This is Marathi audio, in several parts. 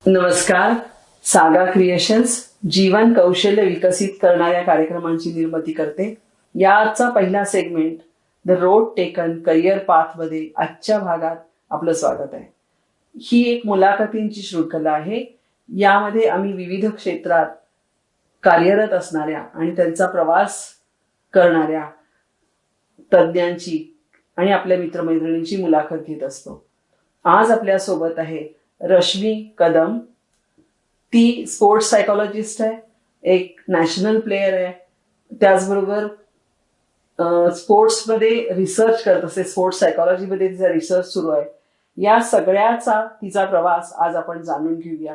नमस्कार. सागा क्रिएशन्स जीवन कौशल्य विकसित करणाऱ्या कार्यक्रमांची निर्मिती करते. याचा पहिला segment the road taken career path मध्ये आजच्या भागात आपलं स्वागत आहे. ही एक मुलाखतींची शृंखला आहे. यामध्ये आम्ही विविध क्षेत्रात कार्यरत असणाऱ्या आणि त्यांचा प्रवास करणाऱ्या तज्ज्ञांची आणि आपल्या मित्रमैत्रिणींची मुलाखत घेत असतो. आज आपल्या सोबत आहे रश्मी कदम. ती स्पोर्ट्स सायकोलॉजिस्ट आहे, एक नॅशनल प्लेयर आहे, त्याचबरोबर स्पोर्ट्समध्ये रिसर्च करत असते. स्पोर्ट्स सायकोलॉजीमध्ये तिचा रिसर्च सुरू आहे. या सगळ्याचा तिचा प्रवास आज आपण जाणून घेऊया.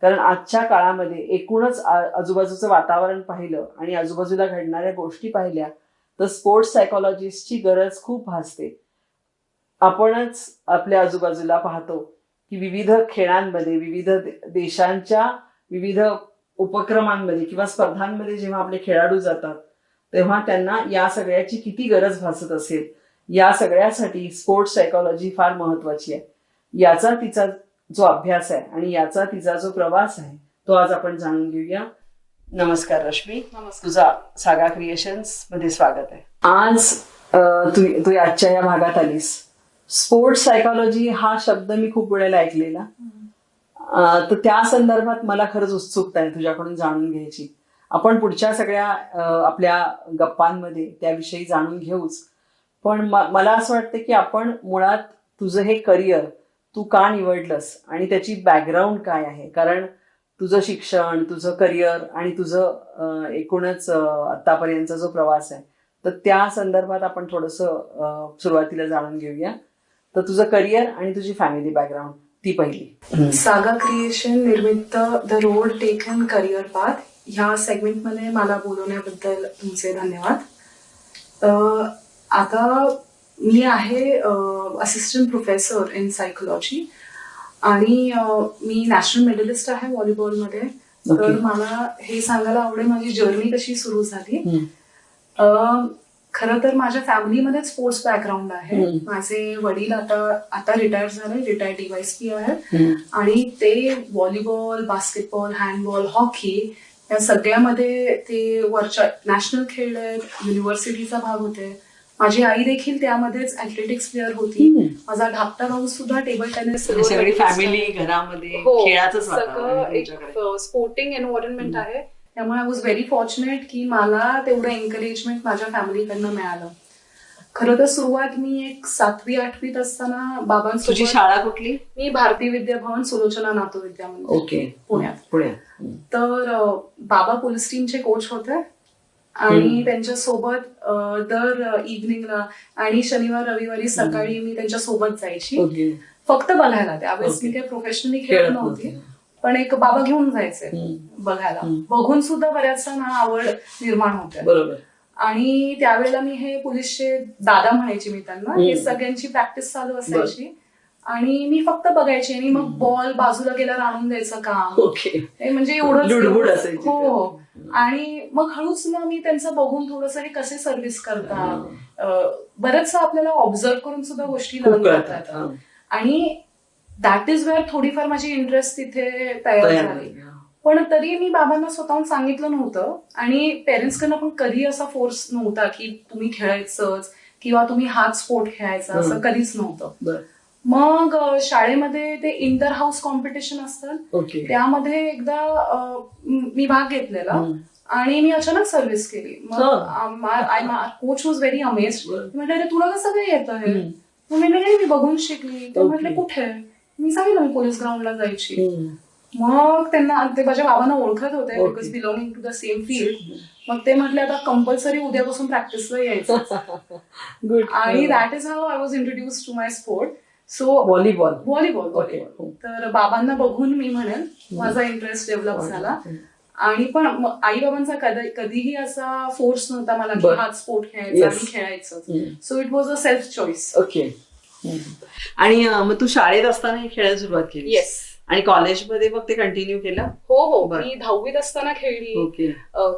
कारण आजच्या काळामध्ये एकूणच आजूबाजूचं वातावरण पाहिलं आणि आजूबाजूला घडणाऱ्या गोष्टी पाहिल्या तर स्पोर्ट्स सायकोलॉजिस्टची गरज खूप भासते. आपणच आपल्या आजूबाजूला पाहतो की विविध खेळांमध्ये, विविध देशांच्या विविध उपक्रमांमध्ये किंवा स्पर्धांमध्ये जेव्हा आपले खेळाडू जातात तेव्हा त्यांना या सगळ्याची किती गरज भासत असेल. या सगळ्यासाठी स्पोर्ट्स सायकोलॉजी फार महत्वाची आहे. याचा तिचा जो अभ्यास आहे आणि याचा तिचा जो प्रवास आहे तो आज आपण जाणून घेऊया. नमस्कार रश्मी. तुझा सागा क्रिएशन्स मध्ये स्वागत आहे. आज तू आजच्या या भागात आलीस. स्पोर्ट्स सायकोलॉजी हा शब्द मी खूप वेळेला ऐकलेला, तर त्या संदर्भात मला खरंच उत्सुकता आहे तुझ्याकडून जाणून घ्यायची. आपण पुढच्या सगळ्या आपल्या गप्पांमध्ये त्याविषयी जाणून घेऊच, पण मला असं वाटतं की आपण मुळात तुझं हे करिअर तू का निवडलंस आणि त्याची बॅकग्राऊंड काय आहे. कारण तुझं शिक्षण, तुझं करिअर आणि तुझं एकूणच आतापर्यंतचा जो प्रवास आहे तर त्या संदर्भात आपण थोडंसं सुरुवातीला जाणून घेऊया. तर तुझं करिअर आणि तुझी फॅमिली बॅकग्राऊंड ती पहिली. सागा क्रिएशन निर्मित the road taken career path ह्या सेगमेंटमध्ये मला बोलवण्याबद्दल तुमचे धन्यवाद. आता मी आहे असिस्टंट प्रोफेसर इन सायकोलॉजी आणि मी नॅशनल मेडलिस्ट आहे व्हॉलीबॉलमध्ये. तर मला हे सांगायला आवडेल माझी जर्नी कशी सुरू झाली. खरं तर माझ्या फॅमिलीमध्ये स्पोर्ट्स बॅकग्राऊंड आहे. माझे वडील आता रिटायर झाले, रिटायर्ड DYSP आहेत आणि ते व्हॉलीबॉल, बास्केटबॉल, हँडबॉल, हॉकी या सगळ्यामध्ये ते वरच्या नॅशनल खेळले, युनिव्हर्सिटीचा भाग होते. माझी आई देखील त्यामध्येच ऍथलेटिक्स प्लेअर होती. माझा धाकटा भाऊ सुद्धा टेबल टेनिस. सगळी फॅमिली घरामध्ये खेळाचंच सगळं एक स्पोर्टिंग एन्व्हायरमेंट आहे. त्यामुळे आय वॉज व्हेरी फॉर्च्युनेट की मला तेवढं एन्करेजमेंट माझ्या फॅमिलीकडनं मिळालं. खरं तर सुरुवात मी एक 7वी-8वीत असताना बाबांसोबत. तुझी शाळा कुठली? मी भारतीय विद्याभवन सुलोचना नातो विद्या मंदिर. ओके. पुण्यात. तर बाबा पोलीस टीमचे कोच होते आणि त्यांच्यासोबत दर इव्हनिंगला आणि शनिवार रविवारी सकाळी मी त्यांच्या सोबत जायची. फक्त बघायला. त्यावेळेस मी काही प्रोफेशनली खेळत नव्हती, पण एक बाबा घेऊन जायचे बघायला. बघून सुद्धा बऱ्याचसा ना आवड निर्माण होते. बरोबर. आणि त्यावेळेला मी हे पोलीसचे दादा म्हणायची मी त्यांना. हे सगळ्यांची प्रॅक्टिस चालू असायची आणि मी फक्त बघायची आणि मग बॉल बाजूला गेल्यावर आणून द्यायचं काम. म्हणजे एवढंच. हो. आणि मग हळूच ना मी त्यांचं बघून थोडंसं हे कसे सर्व्हिस करतात बरंचसं आपल्याला ऑब्झर्व करून सुद्धा गोष्टी लागतात. आणि दॅट इज वेअर थोडीफार माझी इंटरेस्ट तिथे तयार झाली. पण तरी मी बाबांना स्वतःहून सांगितलं नव्हतं आणि पेरेंट्सकडनं पण कधी असा फोर्स नव्हता की तुम्ही खेळायचंच किंवा तुम्ही हाच स्पोर्ट खेळायचा, असं कधीच नव्हतं. मग शाळेमध्ये ते इंटर हाऊस कॉम्पिटिशन असतात, त्यामध्ये एकदा मी भाग घेतलेला आणि मी अचानक सर्व्हिस केली. मग कोच वॉज व्हेरी अमेज्ड. म्हटलं अरे तुला कसं काय येतं हे? म्हटलं मी बघून शिकली. ते म्हटले कुठे? मी सांगितलं मी पोलीस ग्राउंडला जायची. मग त्यांना ते माझ्या बाबांना ओळखत होते because belonging to the same field. मग ते म्हटले आता कंपल्सरी उद्यापासून प्रॅक्टिसला यायचं. आणि that is how I was introduce to my sport. So volleyball. तर बाबांना बघून मी म्हणेन माझा इंटरेस्ट डेव्हलप झाला. आणि पण आई बाबांचा कधीही असा फोर्स नव्हता मला की हाच स्पोर्ट खेळायचा आणि खेळायचं. So it was a self choice. Okay. आणि मग तू शाळेत असताना हे खेळायला सुरुवात केली? येस. आणि कॉलेजमध्ये मग ते कंटिन्यू केलं? हो. मी 10वीत असताना खेळली.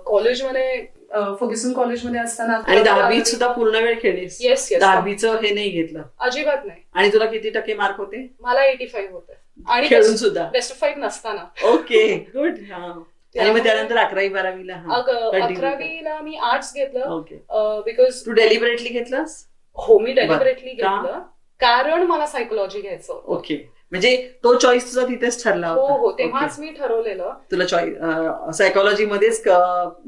कॉलेजमध्ये फर्ग्युसन कॉलेजमध्ये असताना. आणि 10वीत सुद्धा पूर्ण वेळ खेळलीस? येस. 10वीचं हे नाही घेतलं? अजिबात नाही. आणि तुला किती टक्के मार्क होते? मला 85 होते. आणि खेळून सुद्धा बेस्ट ऑफ 5 नसताना. Okay good. आणि मग त्यानंतर 11वी-12वीला 11वीला मी आर्ट्स घेतलं. ओके. बिकॉज तू डेलिबरेटली घेतलंस? हो, मी डेलिबरेटली का? घेतलं कारण मला सायकोलॉजी घ्यायचं होतं. ओके, म्हणजे तो चॉईस तुझा तिथेच ठरला हो होता? हो, तेव्हाच मी ठरवलेलं. तुला चॉईस सायकोलॉजी मध्येच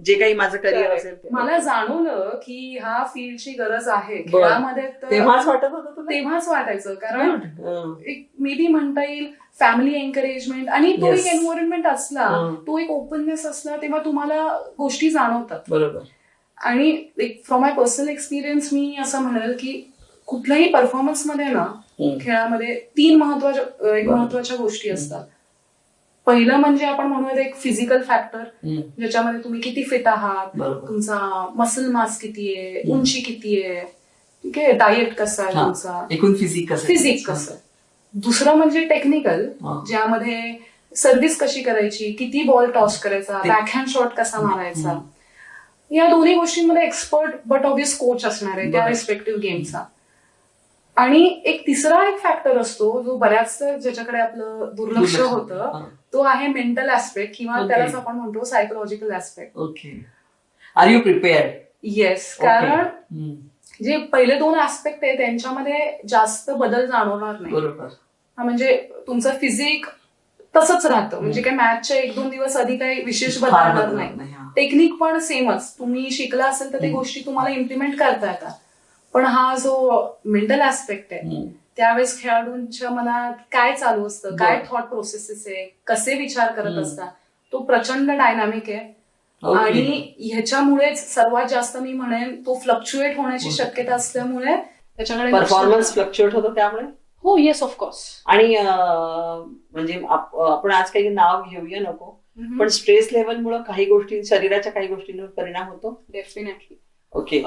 जे काही माझं करिअर असेल ते. मला जाणवलं की ह्या फील्डची गरज आहे बरं. खेळामध्ये. तेव्हाच वाटत होतं तुला? तेव्हाच वाटायचं कारण Good. एक मे बी म्हणता येईल फॅमिली एन्करेजमेंट आणि तो Yes. एक एन्व्हायरमेंट असला, तो एक ओपननेस असला, तेव्हा तुम्हाला गोष्टी जाणवतात. बरोबर. आणि फ्रॉम माय पर्सनल एक्सपिरियन्स मी असं म्हणेल की कुठल्याही परफॉर्मन्स मध्ये ना, खेळामध्ये 3 महत्वाच्या गोष्टी असतात. पहिलं म्हणजे आपण म्हणूयात एक फिजिकल फॅक्टर, ज्याच्यामध्ये तुम्ही किती फिट आहात, तुमचा मसल मास किती आहे, उंची किती आहे, ठीक आहे, डाएट कसा आहे तुमचा, एकूण फिजिक कसं आहे. दुसरं म्हणजे टेक्निकल, ज्यामध्ये सर्व्हिस कशी करायची, किती बॉल टॉस करायचा, बॅकहँड शॉट कसा मारायचा. या दोन्ही गोष्टींमध्ये एक्सपर्ट बट ऑब्वियस कोच असणार आहे त्या रिस्पेक्टिव्ह गेमचा. आणि एक तिसरा एक फॅक्टर असतो जो बऱ्याच ज्याच्याकडे आपलं दुर्लक्ष होतं, तो आहे मेंटल ऍस्पेक्ट किंवा त्यालाच आपण म्हणतो psychological aspect. Okay. Are you prepared? Yes, कारण जे पहिले 2 ऍस्पेक्ट आहे त्यांच्यामध्ये जास्त बदल जाणवणार नाही. बरोबर. म्हणजे तुमचं फिजिक तसंच राहतं, म्हणजे काय मॅचच्या 1-2 दिवस आधी काही विशेष बदलणार नाही. टेक्निक पण सेमच, तुम्ही शिकला असेल तर ते गोष्टी तुम्हाला इम्प्लिमेंट करता येतात. पण हा जो मेंटल ऍस्पेक्ट आहे, त्यावेळेस खेळाडूंच्या मनात काय चालू असतं, काय थॉट प्रोसेसेस आहे, कसे विचार करत असतात, तो प्रचंड डायनामिक आहे. आणि ह्याच्यामुळेच सर्वात जास्त मी म्हणेन तो फ्लक्च्युएट होण्याची शक्यता असल्यामुळे त्याच्याकडे परफॉर्मन्स फ्लक्च्युएट होतो त्यामुळे. हो, येस ऑफकोर्स. आणि म्हणजे आपण आज काही नाव घेऊया नको, पण स्ट्रेस लेव्हलमुळे काही गोष्टी, शरीराच्या काही गोष्टींवर परिणाम होतो. डेफिनेटली. ओके.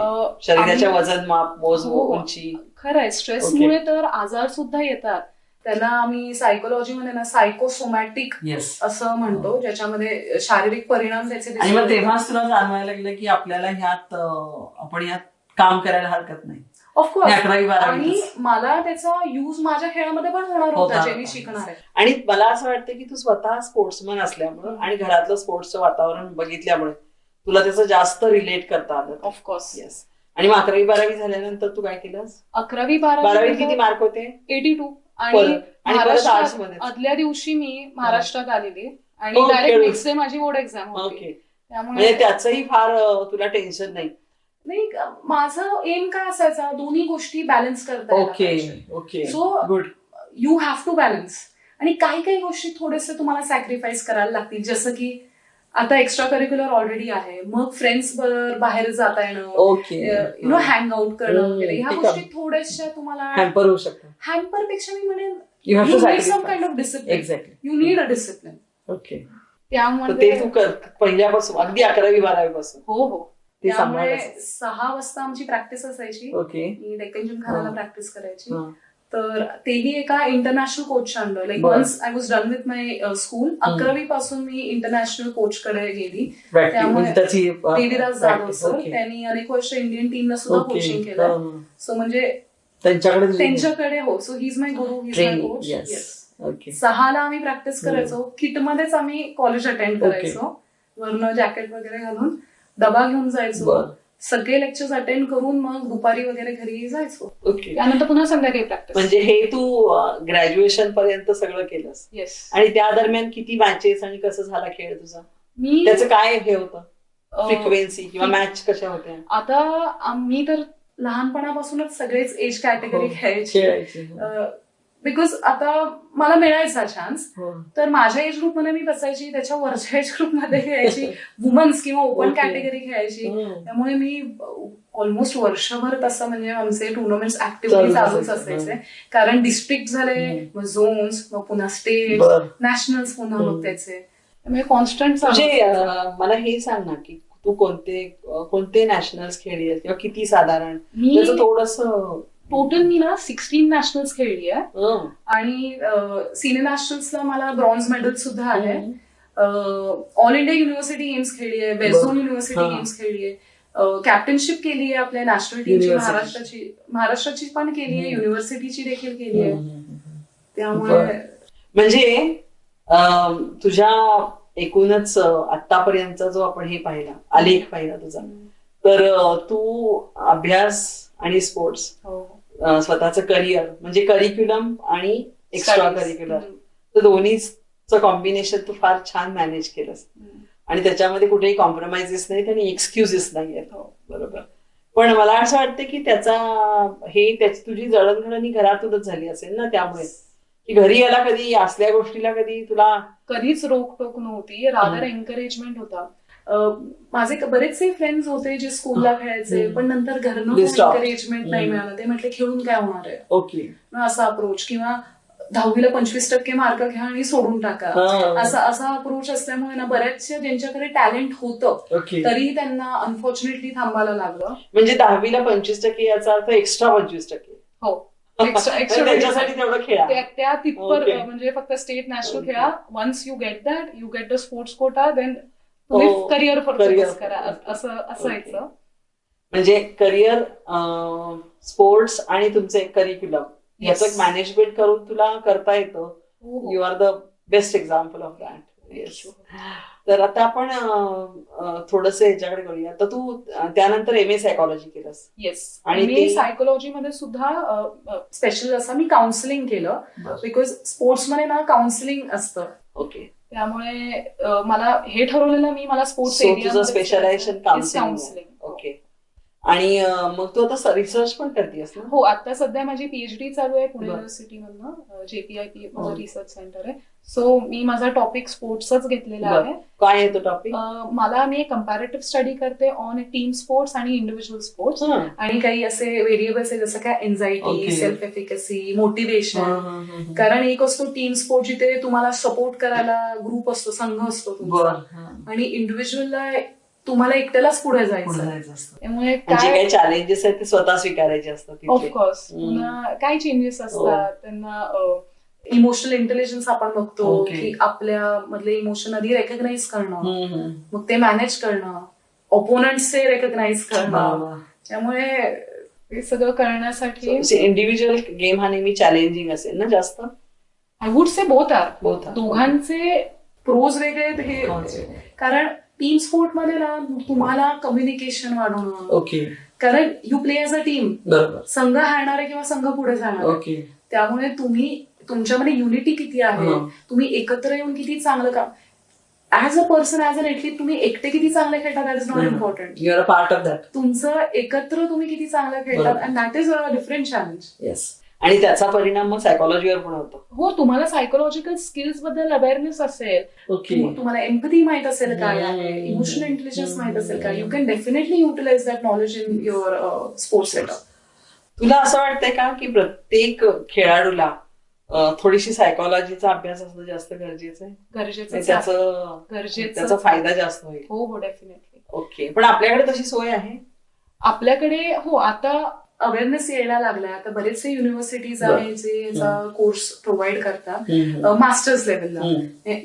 शरीराच्या वजन माप, मोज, उंची. खरंय, स्ट्रेसमुळे तर आजार सुद्धा येतात. त्याला आम्ही सायकोलॉजीमध्ये ना सायकोसोमॅटिक असं म्हणतो, ज्याच्यामध्ये शारीरिक परिणाम त्याचे. आणि मग तेव्हाच तुला जाणवायला लागलं की आपल्याला आपण यात काम करायला हरकत नाही. ऑफकोर्स. आणि मला त्याचा यूज माझ्या खेळामध्ये पण होणार होता, जे मी शिकणार आहे. आणि मला असं वाटतं की तू स्वतः स्पोर्ट्समन असल्यामुळे आणि घरातलं स्पोर्ट्सचं वातावरण बघितल्यामुळे तुला त्याचं जास्त रिलेट करता आलं. ऑफकोर्स. येस. आणि मग 11वी-12वी झाल्यानंतर तू काय केलंस? 11वी-12वी किती मार्क होते? 82. आणि आदल्या दिवशी मी महाराष्ट्रात आलेली आणि डायरेक्ट नेक्स्ट डे माझी बोर्ड एक्झाम होती. त्यामुळे त्याचंही फार तुला टेन्शन नाही? नाही, माझं एम काय असायचा, दोन्ही गोष्टी बॅलन्स करता. Okay. So good, you have to balance. आणि काही गोष्टी थोडेसे तुम्हाला सॅक्रिफाईस करायला लागतील, जसं की आता एक्स्ट्रा करिक्युलर ऑलरेडी आहे, मग फ्रेंड्स बरोबर बाहेर जाता येणं, हँग आउट करणं वगैरे, ह्या गोष्टी थोड्याशा तुम्हाला हॅम्पर होऊ शकतात. हॅम्पर पेक्षा मी म्हणेन you need some kind of discipline. Exactly, you need a discipline. Okay. त्यामुळे ते तू पहिल्यापासून अगदी 11वी-12वी पासून. हो. त्यामुळे 6 वाजता आमची प्रॅक्टिस असायची. मी डेक्कन जिमखानाला प्रॅक्टिस करायची. तर तेही एका इंटरनॅशनल कोचच्या under, like once I was done with my school, 11वी पासून मी इंटरनॅशनल कोच कडे गेली. त्यामुळे देवीदास जाधव सर, त्यांनी अनेक वर्ष इंडियन टीमला सुद्धा कोचिंग केलं. सो म्हणजे त्यांच्याकडे हो. So he is my guru, he is my coach. Yes. 6ला आम्ही प्रॅक्टिस करायचो. किटमध्येच आम्ही कॉलेज अटेंड करायचो, वरनं जॅकेट वगैरे घालून डबा घेऊन जायचो. सगळे लेक्चर्स अटेंड करून मग दुपारी वगैरे घरी जायचो. त्यानंतर पुन्हा संध्याकाळी प्रॅक्टिस. म्हणजे हे तू ग्रॅज्युएशन पर्यंत सगळं केलंस? येस. आणि त्या दरम्यान किती मॅचेस आणि कसं झाला खेळ तुझा? त्याचं काय हे होतं, फ्रिक्वेन्सी किंवा मॅच कशा होत्या? आता मी तर लहानपणापासूनच सगळेच एज कॅटेगरी खेळायची. बिकॉज आता मला मिळायचा चान्स, तर माझ्या एज ग्रुपमध्ये मी बसायची, त्याच्या वरच्या एज ग्रुपमध्ये खेळायची, वुमन्स किंवा ओपन कॅटेगरी खेळायची. त्यामुळे मी ऑलमोस्ट वर्षभर तसं म्हणजे आमचे टुर्नामेंट्स ऍक्टिव्हली चालूच असायचे. कारण डिस्ट्रिक्ट झाले, मग झोन्स, मग पुन्हा स्टेट, नॅशनल्स पुन्हा मग त्याचे. त्यामुळे कॉन्स्टंट. मला हे सांग ना की तू कोणते नॅशनल्स खेळली किंवा किती साधारण, त्याचं थोडंसं. टोटल मी ना 16 नॅशनल्स खेळली आहे. आणि सिनियर नॅशनल्सला मला ब्रॉन्झ मेडल सुद्धा आहे. ऑल इंडिया युनिव्हर्सिटी गेम्स खेळली आहे, वेस्ट झोन युनिव्हर्सिटी गेम्स खेळली आहे, कॅप्टनशिप केली आहे आपल्या नॅशनल टीमची, महाराष्ट्राची पण केली आहे, युनिव्हर्सिटीची देखील केली आहे. त्यामुळे म्हणजे तुझ्या एकूणच आतापर्यंतचा जो आपण हे पाहिला आलेख पाहिला तुझा, तर तू अभ्यास आणि स्पोर्ट्स, स्वतःचं करिअर म्हणजे करिक्युलम आणि एक्स्ट्रा करिक्युलर, तर दोन्हीचं कॉम्बिनेशन तू फार छान मॅनेज केलंस आणि त्याच्यामध्ये कुठेही कॉम्प्रोमाइजेस नाहीत आणि एक्सक्युजेस नाही आहेत. बरोबर. पण मला असं वाटतं की त्याची तुझी जडणघडण घरातूनच झाली असेल ना, त्यामुळे की घरी याला कधी असल्या गोष्टीला कधी तुला कधीच रोकटोक नव्हती, रादर एन्करेजमेंट होता. माझे बरेचसे फ्रेंड्स होते जे स्कूलला खेळायचे, पण नंतर घरनं एन्करेजमेंट नाही मिळालं. ते म्हटले खेळून काय होणार आहे, ओके, असा अप्रोच, किंवा 10वीला 25% मार्क घ्या आणि सोडून टाका, असा अप्रोच असल्यामुळे ना बऱ्याचशा ज्यांच्याकडे टॅलेंट होतं तरी त्यांना अनफॉर्च्युनेटली थांबायला लागलं. म्हणजे 10वीला 25% याचा अर्थ एक्स्ट्रा 25%. हो, त्याच्यासाठी तेवढं खेळा, त्या तिथपर म्हणजे फक्त स्टेट नॅशनल खेळा. Once you get that, you get the sports quota, then तुम्ही करिअर फोकस करा, असं असायचं. म्हणजे करिअर, स्पोर्ट्स आणि तुमचे करिक्युलम याचं मॅनेजमेंट करून तुला करता येतं. You are the best example of that. Yes. तर आता आपण थोडंसं ह्याच्याकडे करूया. तर तू त्यानंतर MA सायकोलॉजी केलंस. येस, आणि सायकोलॉजी मध्ये सुद्धा स्पेशल असं मी काउन्सिलिंग केलं, बिकॉज स्पोर्ट्समध्ये ना काउन्सिलिंग असतं. ओके. त्यामुळे मला हे ठरवलेलं मी, मला sports area specialization counselling. Okay. आणि मग तू आता रिसर्च पण करतेस ना? हो, आता सध्या माझी PhD चालू आहे पुणे युनिव्हर्सिटी मधनं, JPIP माझं रिसर्च सेंटर आहे. सो मी माझा टॉपिक स्पोर्ट्सच घेतलेला आहे. काय आहे तो टॉपिक? मी कंपॅरेटिव्ह स्टडी करते ऑन टीम स्पोर्ट्स आणि इंडिव्हिज्युअल स्पोर्ट्स, आणि काही असे व्हेरिएबल्स आहे जसं काय एन्झायटी, सेल्फ एफिकसी, मोटिवेशन. कारण एक असतो टीम स्पोर्ट जिथे तुम्हाला सपोर्ट करायला ग्रुप असतो, संघ असतो तुमचा, आणि इंडिव्हिज्युअलला तुम्हाला एकट्यालाच पुढे जायचं. त्यामुळे काय चॅलेंजेस आहेत ते स्वतः स्वीकारायचे असतात. ऑफकोर्स काय चेंजेस असतात त्यांना. इमोशनल इंटेलिजन्स आपण बघतो की आपल्या मधले इमोशन आधी रेकग्नाइज करणं, मग ते मॅनेज करणं, ओपोनंट्सचे रेकग्नाइज करणं. त्यामुळे हे सगळं करण्यासाठी इंडिव्हिज्युअल गेम हा नेहमी चॅलेंजिंग असेल ना जास्त. I would say both are. दोघांचे प्रोज वेगळे आहेत हे, कारण टीम स्पोर्ट मध्ये ना तुम्हाला कम्युनिकेशन वाढवणं. ओके. कारण you play as a team. संघ हारणार आहे किंवा संघ पुढे जाणार. ओके. त्यामुळे तुम्ही तुमच्यामध्ये युनिटी किती आहे, तुम्ही एकत्र येऊन किती चांगलं काम, as a person, as an athlete तुम्ही एकटे किती चांगले खेळतात that is not important. You are a part of that. तुमचं एकत्र तुम्ही किती चांगलं खेळतात, and that is a different challenge. Yes. आणि त्याचा परिणाम मग सायकोलॉजीवर पण होतो. हो, तुम्हाला सायकोलॉजिकल स्किल्स बद्दल अवेअरनेस असेल, तुम्हाला एम्पथी माहित असेल काय आहे, इमोशनल इंटेलिजन्स माहित असेल काय, you can definitely utilize that knowledge in your sports setup. तुला असं वाटतंय का की प्रत्येक खेळाडूला थोडीशी सायकोलॉजीचा अभ्यास असणं जास्त गरजेचं आहे? त्याचा फायदा जास्त होईल. हो, डेफिनेटली. ओके. पण आपल्याकडे तशी सोय आहे? आपल्याकडे हो, आता अवेअरनेस यायला लागलाय. आता बरेचसे युनिव्हर्सिटीज आहेत जे याचा कोर्स प्रोव्हाइड करतात मास्टर्स लेवलला.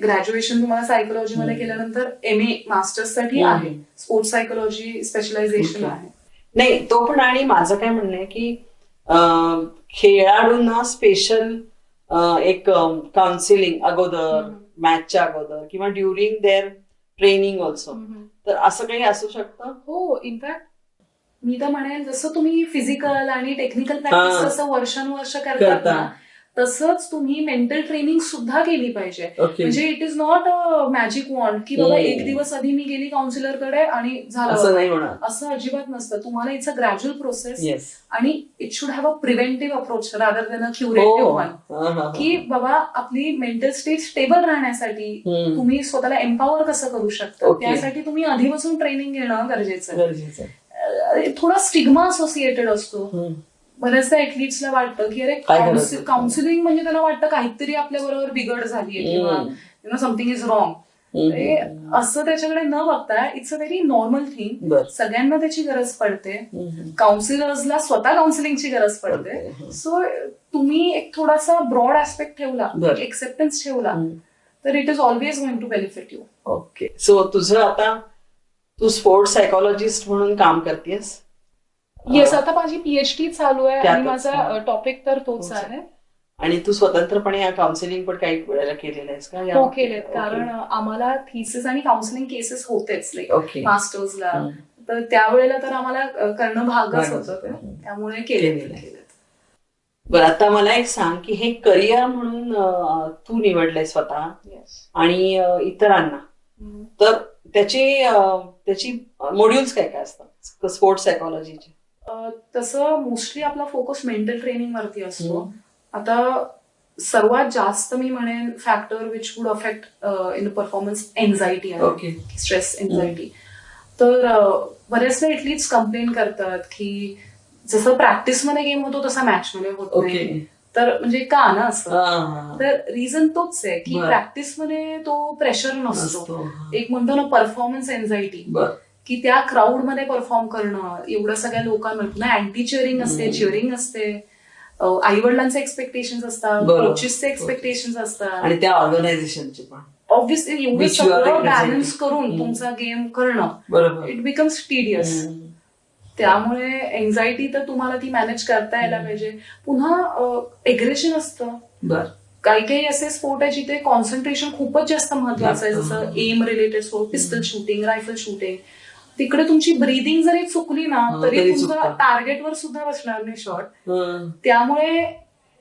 ग्रॅज्युएशन तुम्हाला सायकोलॉजी मध्ये केल्यानंतर MA मास्टर्स साठी आहे, स्पोर्ट्स सायकोलॉजी स्पेशलायझेशन आहे. नाही तो पण. आणि माझं काय म्हणणं आहे की खेळाडूंना स्पेशल एक काउन्सिलिंग अगोदर, मॅचच्या अगोदर किंवा ड्युरिंग देअर ट्रेनिंग ऑल्सो, तर असं काही असू शकतं? हो, इनफॅक्ट मी तर म्हणेन जसं तुम्ही फिजिकल आणि टेक्निकल प्रॅक्टिस जसं वर्षानुवर्ष करतात ना, तसंच तुम्ही मेंटल ट्रेनिंग सुद्धा केली पाहिजे. म्हणजे it is not a magic wand की बाबा एक दिवस आधी मी गेली काउन्सिलरकडे आणि झालं, असं अजिबात नसतं. तुम्हाला इट्स अ ग्रॅज्युअल प्रोसेस, आणि it should have a preventive approach rather than a curative one. की बाबा आपली मेंटल स्टेट स्टेबल राहण्यासाठी तुम्ही स्वतःला एम्पॉवर कसं करू शकता, त्यासाठी तुम्ही आधीपासून ट्रेनिंग घेणं गरजेचं आहे. थोडा स्टिग्मा असोसिएटेड असतो. बऱ्याचदा एथलीट्सला वाटतं की अरे काउन्सिलिंग म्हणजे त्यांना वाटतं काहीतरी आपल्या बरोबर बिघड झालीये किंवा समथिंग इज रॉंग. असं त्याच्याकडे न बघता it's a very normal thing. सगळ्यांना त्याची गरज पडते. काउन्सिलर्सला स्वतः काउन्सिलिंगची गरज पडते. सो तुम्ही एक थोडासा ब्रॉड ऍस्पेक्ट ठेवला, एक्सेप्टन्स ठेवला, तर it is always going to benefit you. Okay. So तुझं आता तू स्पोर्ट्स सायकोलॉजिस्ट म्हणून काम करतेस? येस, आता माझी PhD चालू आहे आणि माझा टॉपिक तर तोच आहे. आणि तू स्वतंत्रपणे या काउन्सिलिंग पण काही वेळेला केलेलं आहेस का? हो, केलेत. कारण आम्हाला थिसिस आणि काउन्सिलिंग केसेस होतेच मास्टर्सला, तर त्यावेळेला तर आम्हाला करणं भागच होतं ते, त्यामुळे केलेलं. बरं, आता मला एक सांग की हे करिअर म्हणून तू निवडलंय स्वतः आणि इतरांना, तर त्याची मॉड्यूल्स काय काय असतात स्पोर्ट्स सायकोलॉजीचे? तसं मोस्टली आपला फोकस मेंटल ट्रेनिंग वरती असतो. आता सर्वात जास्त मी म्हणेन factor which would affect in performance anxiety आहे, स्ट्रेस एन्झायटी. तर बरेच वेळ इथलीच कंप्लेन करतात की जसं प्रॅक्टिसमध्ये गेम होतो तसा मॅचमध्ये होत नाही. तर म्हणजे का ना असं, तर रिझन तोच आहे की प्रॅक्टिसमध्ये तो प्रेशर नसतो, एक म्हणतो ना परफॉर्मन्स एन्झायटी, की त्या क्राऊडमध्ये परफॉर्म करणं, एवढं सगळ्या लोकांना अँटी चिअरिंग असते, चिअरिंग असते, आई वडिलांचे एक्सपेक्टेशन्स असतात, कोचेसचे एक्सपेक्टेशन्स असतात, आणि त्या ऑर्गनायझेशनचे पण ऑब्व्हियसली एवढं सगळं बॅलन्स करून तुमचा गेम करणं, इट बिकम्स टिडियस. त्यामुळे एन्झायटी तर तुम्हाला ती मॅनेज करता यायला पाहिजे. पुन्हा एग्रेशन असतं. काही काही असे स्पोर्ट आहे जिथे कॉन्सन्ट्रेशन खूपच जास्त महत्वाचं आहे, जसं aim related sport, pistol shooting, rifle shooting. तिकडे तुमची ब्रीदिंग जरी चुकली ना तरी तुमचा टार्गेटवर सुद्धा बसणार नाही शॉट. त्यामुळे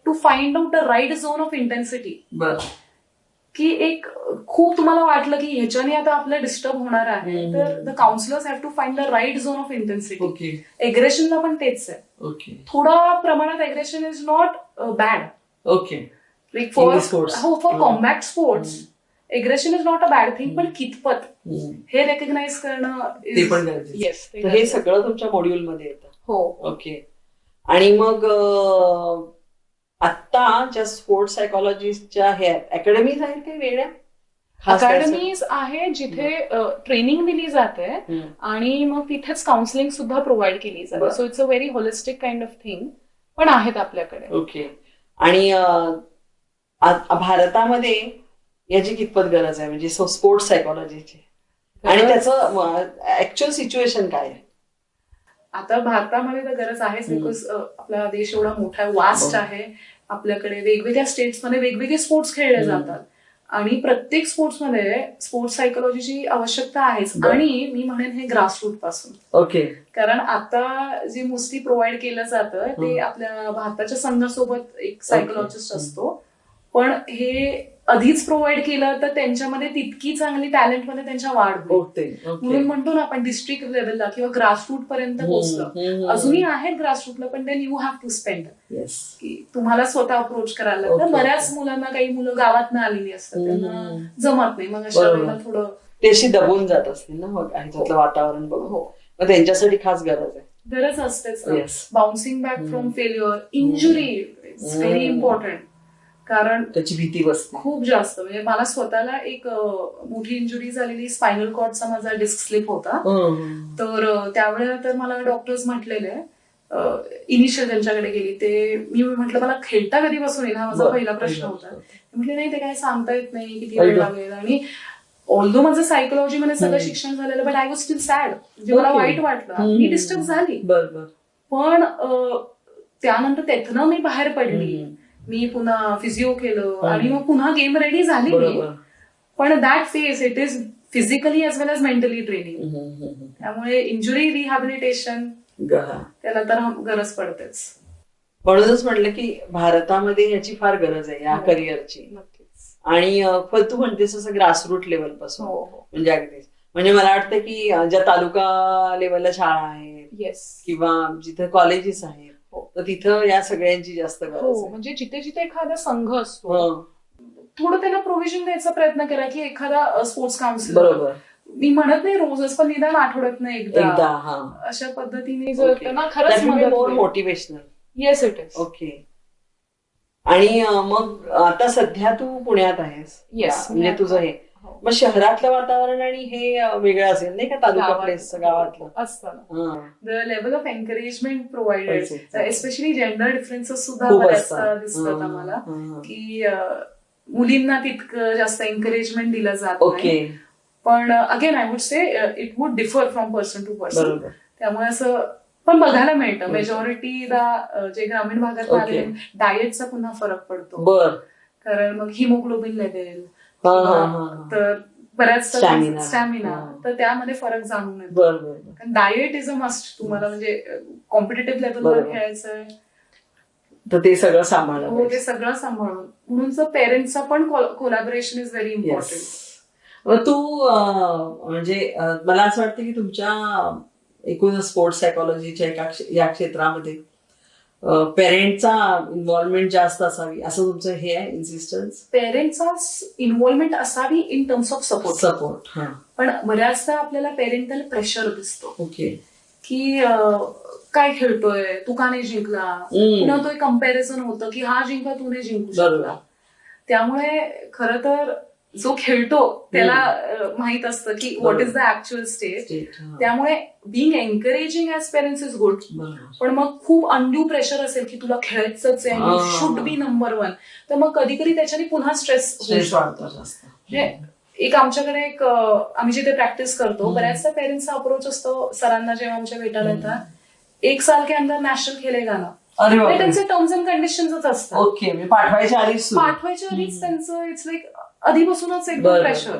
to find out the right zone of intensity, की एक खूप तुम्हाला वाटलं की ह्याच्याने आता आपलं डिस्टर्ब होणार आहे, तर the counsellors have to find the right zone of intensity. एग्रेशनला पण तेच आहे. थोडा प्रमाणात aggression is not bad. Like for combat sports aggression is not a bad thing, पण कितपत हे रेकग्नाइज करणं येस, हे सगळं तुमच्या मॉड्यूल मध्ये येतं. हो. ओके. आणि मग आता ज्या स्पोर्ट्स सायकोलॉजिस्टच्या हे अकॅडमीज आहेत काही वेगळ्या? अकॅडमीज आहे जिथे ट्रेनिंग दिली जाते आणि मग तिथेच काउन्सिलिंग सुद्धा प्रोव्हाइड केली जाते. So it's a very holistic kind of thing, पण आहेत आपल्याकडे. ओके. आणि भारतामध्ये याची कितपत गरज आहे, म्हणजे स्पोर्ट्स सायकोलॉजीची, आणि त्याचं ऍक्च्युअल सिच्युएशन काय आहे? आता भारतामध्ये तर गरज आहेच, बिकॉज आपला देश एवढा मोठा वास्ट आहे. आपल्याकडे वेगवेगळ्या स्टेट्समध्ये वेगवेगळे स्पोर्ट्स खेळले जातात आणि प्रत्येक स्पोर्ट्समध्ये स्पोर्ट्स सायकोलॉजीची आवश्यकता आहेच. आणि मी म्हणेन हे ग्रासरूट पासून. ओके. कारण आता जे मोस्टली प्रोव्हाइड केलं जातं ते आपल्या भारताच्या संघासोबत एक सायकोलॉजिस्ट असतो, पण हे आधीच प्रोव्हाइड केलं तर त्यांच्यामध्ये तितकी चांगली टॅलेंटमध्ये त्यांच्या वाढ होते. म्हणून म्हणतो ना आपण डिस्ट्रिक्ट लेवलला किंवा ग्रासरूट पर्यंत पोहोचलं. अजूनही आहेत ग्रासरूटला, पण then you have to spend, की तुम्हाला स्वतः अप्रोच करायला लागतं. बऱ्याच मुलांना, काही मुलं गावातनं आलेली असतात, त्यांना जमत नाही, मग अशा वेळेला थोडं ते अशी दबून जात असतील ना मग ह्याच्यातलं वातावरण बघून. मग त्यांच्यासाठी खास गरज असतेच. Bouncing back from failure, injury it's very important, कारण त्याची भीती बसते खूप जास्त. म्हणजे मला स्वतःला एक मोठी इंजुरी झालेली, स्पायनल कॉर्डचा माझा डिस्क स्लिप होता. तर त्यावेळेला तर मला डॉक्टर्स म्हटलेले, इनिशियल त्यांच्याकडे गेली, ते मी म्हटलं मला खेळता कधी बसून येईल, हा माझा पहिला प्रश्न होता. म्हटले नाही, ते काय सांगता येत नाही किती वेळ लागेल. आणि ऑल्दो माझं सायकोलॉजीमध्ये सगळं शिक्षण झालेलं, but I was steel sad. म्हणजे मला वाईट वाटलं, मी डिस्टर्ब झाली. पण त्यानंतर त्यातनं मी बाहेर पडली, मी पुन्हा फिजिओ केलं आणि मग पुन्हा गेम रेडी झाली. पण that phase it is physically as well as mentally training. त्यामुळे इंजुरी रिहॅबिलिटेशन त्याला तर गरज पडतेच. म्हणूनच म्हटलं की भारतामध्ये याची फार गरज आहे या करिअरची. आणि तू म्हणतेस असं ग्रासरूट लेवल पासून, म्हणजे अगदीच, म्हणजे मला वाटतं की ज्या तालुका लेवलला शाळा आहेत किंवा जिथे कॉलेजेस आहेत, तर तिथं या सगळ्यांची जास्त गरज आहे. म्हणजे जिथे जिथे एखादा संघ असतो, थोडं त्यांना प्रोव्हिजन द्यायचा प्रयत्न करा, की एखादा स्पोर्ट्स काउन्सिलर, बरोबर, मी म्हणत नाही रोजच, पण निदान आठवड्यातनं एकदा अशा पद्धतीने जर त्यांना खरंच more motivational. Yes, it is. Okay. आणि मग आता सध्या तू पुण्यात आहेस, म्हणजे तुझं हे, मग शहरातलं वातावरण आणि हे वेगळं असेल नाही का, तालुका प्लेस गावातलं असतं. The level of encouragement provided, especially gender differences सुद्धा बऱ्याच दिसतात आम्हाला, की मुलींना तितकं जास्त एनकरेजमेंट दिलं जात नाही. पण again I would say it would differ from person to person. त्यामुळे असं पण बघायला मिळतं मेजॉरिटीला जे ग्रामीण भागात Okay. आले डाएटचा पुन्हा फरक पडतो. बर कारण मग हिमोग्लोबिन लेवल बर तर बऱ्याच Stamina. स्टॅमिना हा. तर त्यामध्ये फरक जाणून येतो. बर बर कारण डाएट इज अ मस्ट तुम्हाला म्हणजे कॉम्पिटेटिव्ह लेवलवर बरोबर. खेळायचंय तर ते सगळं सांभाळलं हो ते पाहिजे. सगळं सांभाळून म्हणून पेरेंट्सचा पण collaboration is very Yes. Important. मग तू म्हणजे मला असं वाटतं की तुमच्या एकूण स्पोर्ट्स सायकोलॉजीच्या या क्षेत्रामध्ये पेरेंटचा इन्व्हॉल्वमेंट जास्त असावी असं तुमचं हे आहे इन्सिस्टन्स. पेरेंट्सचा इन्व्हॉल्वमेंट असावी इन टर्म्स ऑफ सपोर्ट. हा पण बऱ्याचदा आपल्याला पेरेंटल प्रेशर दिसतो ओके की काय खेळतोय तू का नाही जिंकला. पुन्हा तो एक कम्पॅरिझन होतं की हा जिंकला तू नाही जिंकू शकला. त्यामुळे खरं तर जो खेळतो त्याला माहित असतं की what is the actual state. त्यामुळे being encouraging as parents is good. पण मग खूप अनड्यू प्रेशर असेल की तुला खेळायचंच आहे यू शुड बी नंबर 1 तर मग कधी कधी त्याच्याने पुन्हा स्ट्रेस वाढतो जास्त. एक आमच्याकडे एक आम्ही जिथे प्रॅक्टिस करतो बऱ्याचदा पेरेंट्सचा अप्रोच असतो सरांना जेव्हा आमच्या भेटायला येतात 1 साल के अंदर नॅशनल खेळेगा ना. अरे बापरे. त्यांचे टर्म्स अँड कंडिशन्सच असतात. ओके मी पाठवायच्या आधीच पाठवायच्या आधीच त्यांचं इट्स लाईक आधीपासूनच एकदम प्रेशर.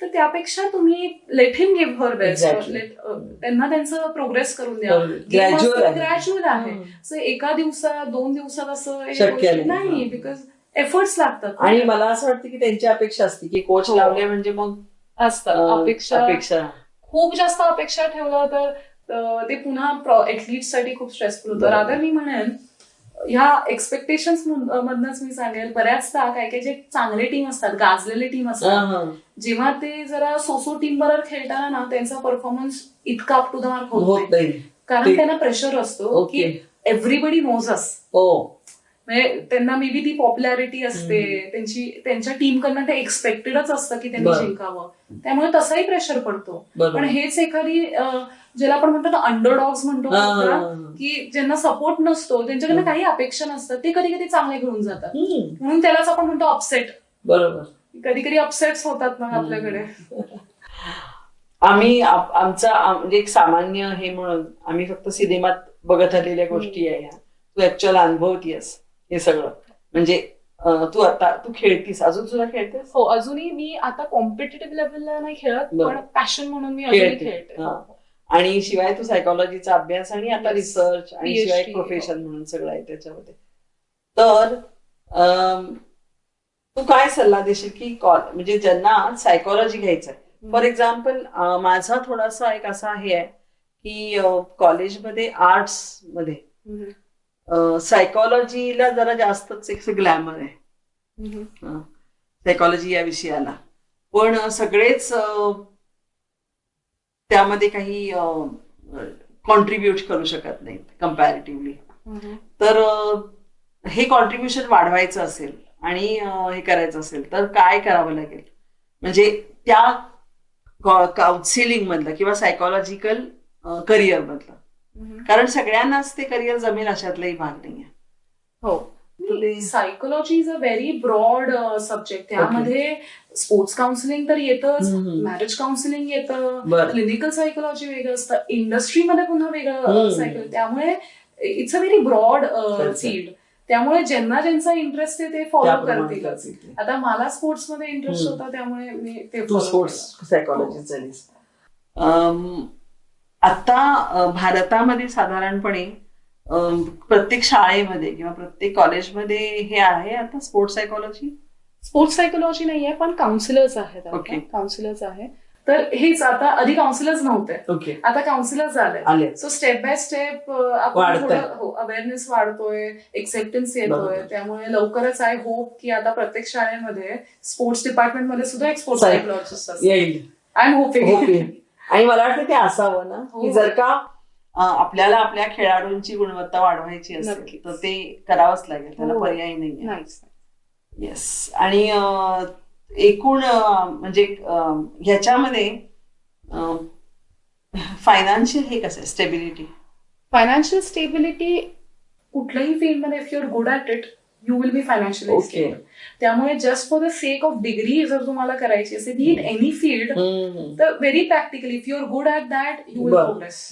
तर त्यापेक्षा तुम्ही let him give her best. त्यांना त्यांचं प्रोग्रेस करून द्या. ग्रॅज्युअल आहे. सो एका दिवसात 2 दिवसात असं शक्य नाही बिकॉज एफर्ट्स लागतात. आणि मला असं वाटतं की त्यांची अपेक्षा असते की कोच लावले म्हणजे मग असतात अपेक्षा खूप जास्त अपेक्षा ठेवलं तर ते पुन्हा एथलीट साठी खूप स्ट्रेसफुल होतं. रादर मी म्हणेन ह्या एक्सपेक्टेशन्स मधनच मी सांगेल बऱ्याचदा काय काय जे चांगले टीम असतात गाजलेले टीम असतात जेव्हा ते जरा सोसो टीम बरोबर खेळताना ना त्यांचा परफॉर्मन्स इतका अप टू द मार्क होत नाही. कारण त्यांना प्रेशर असतो की एव्हरीबडी नोज अस. म्हणजे त्यांना मे बी ती पॉप्युलॅरिटी असते त्यांच्या टीमकडनं ते एक्सपेक्टेडच असतं की त्यांनी जिंकावं. त्यामुळे तसाही प्रेशर पडतो. पण हेच एखादी ज्याला आपण म्हणतो ना अंडरडॉग्स म्हणतो की ज्यांना सपोर्ट नसतो त्यांच्याकडनं काही अपेक्षा नसतात ते कधी कधी चांगले घेऊन जातात. म्हणून त्यालाच आपण म्हणतो अपसेट. बरोबर. कधी कधी अपसेट्स होतात ना आपल्याकडे. आम्ही आमचा म्हणजे एक सामान्य हे म्हणून आम्ही फक्त सिनेमात बघत आलेल्या गोष्टी आहे ह्या. तू ऍक्च्युअल अनुभवतीयस हे सगळं. म्हणजे तू खेळतीस अजून सुद्धा खेळतेस. हो अजूनही मी आता कॉम्पिटेटिव्ह लेवलला नाही खेळत पण पॅशन म्हणून मी अजूनही खेळते. आणि शिवाय तू सायकोलॉजीचा अभ्यास आणि आता रिसर्च आणि शिवाय प्रोफेशन म्हणून सगळं आहे त्याच्यामध्ये. तर तू काय सल्ला देशील की म्हणजे ज्यांना सायकोलॉजी घ्यायचं आहे फॉर एक्झाम्पल माझा थोडासा एक असा हे आहे की कॉलेजमध्ये आर्ट्स मध्ये सायकोलॉजीला जरा जास्तच एक ग्लॅमर आहे सायकोलॉजी या विषयाला. पण सगळेच त्यामध्ये काही कॉन्ट्रीब्युट करू शकत नाहीत कम्पॅरेटिव्हली. तर हे कॉन्ट्रीब्युशन वाढवायचं असेल आणि हे करायचं असेल तर काय करावं लागेल. म्हणजे त्या काउन्सिलिंग मधलं किंवा सायकोलॉजिकल करिअर मधलं. कारण सगळ्यांनाच ते करिअर जमेल अशातलाही भाग नाही आहे. हो psychology is a very broad subject. त्यामध्ये स्पोर्ट्स काउन्सिलिंग तर येतच मॅरेज काउन्सिलिंग येतं क्लिनिकल सायकोलॉजी वेगळं असतं इंडस्ट्रीमध्ये पुन्हा वेगळं सायकोलॉजी. त्यामुळे it's a very broad field. त्यामुळे ज्यांना ज्यांचा इंटरेस्ट आहे ते फॉलो करतीलच. आता मला स्पोर्ट्समध्ये इंटरेस्ट होता त्यामुळे मी ते स्पोर्ट्स सायकोलॉजी. आता भारतामध्ये साधारणपणे प्रत्येक शाळेमध्ये किंवा प्रत्येक कॉलेजमध्ये हे आहे आता स्पोर्ट्स सायकोलॉजी. स्पोर्ट्स सायकोलॉजी नाहीये पण काउन्सिलर्स आहेत. काउन्सिलर्स आहे. तर हेच आता आधी काउन्सिलर्स नव्हते आता काउन्सिलर्स आले. सो स्टेप बाय स्टेप आपण थोडं अवेअरनेस वाढतोय एक्सेप्टन्स येतोय. त्यामुळे लवकरच आय होप की आता प्रत्येक शाळेमध्ये स्पोर्ट्स डिपार्टमेंटमध्ये सुद्धा एक स्पोर्ट्स सायकोलॉजिस्ट असेल. I am hoping. आणि मला वाटतं ते असावं ना की जर का आपल्याला आपल्या खेळाडूंची गुणवत्ता वाढवायची असेल तर ते करावंच लागेल. त्याला पर्याय नाही. येस. आणि एकूण म्हणजे ह्याच्यामध्ये फायनान्शियल हे कसं आहे स्टेबिलिटी. फायनान्शियल स्टेबिलिटी कुठल्याही फील्डमध्ये if you are good at it you will be financially stable. त्यामुळे just for the sake of degree जर तुम्हाला करायची असेल बी इन एनी फील्ड तर very practically if you are good at that you will progress.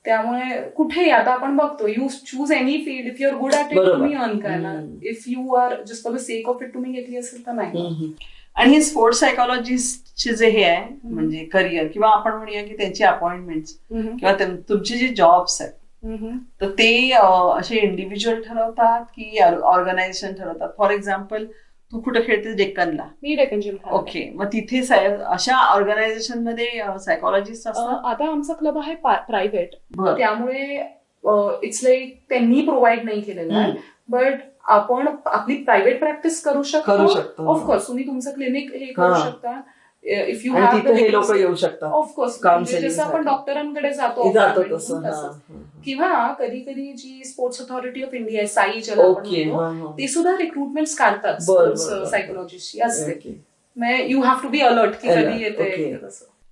त्यामुळे कुठेही आता आपण बघतो, you choose any field, if you are good at it तुम्ही अर्न करणार. If you are just for the sake of it तुम्ही घेतली असेल तर नाही. आणि हे स्पोर्ट्स सायकोलॉजिस्टचे जे हे आहे म्हणजे करिअर किंवा आपण म्हणूया की त्यांची अपॉइंटमेंट किंवा तुमचे जे जॉब्स आहेत तर ते असे इंडिव्हिज्युअल ठरवतात की ऑर्गनायझेशन ठरवतात? फॉर एक्झाम्पल तू कुठे खेळते? डेक्कनला. मी डेक्कन जिम. ओके, मग तिथे अशा ऑर्गनायझेशन मध्ये सायकोलॉजिस्ट असतात? आता आमचा क्लब आहे प्रायव्हेट, त्यामुळे इट्स लाईक त्यांनी प्रोव्हाइड नाही केलेलं आहे, बट आपण आपली प्रायव्हेट प्रॅक्टिस करू शकतो. ऑफकोर्स तुम्ही तुमचं क्लिनिक हे करू शकता. इफ यू हॅव हे लोक येऊ शकतात ऑफकोर्स, जसं आपण डॉक्टरांकडे जातो किंवा कधी कधी जी स्पोर्ट्स अथॉरिटी ऑफ इंडिया आहे, साई ज्याला आपण म्हणतो, ते सुद्धा रिक्रुटमेंट काढतात स्पोर्ट्स सायकोलॉजिस्टची असते. You have to be alert की कधी येते.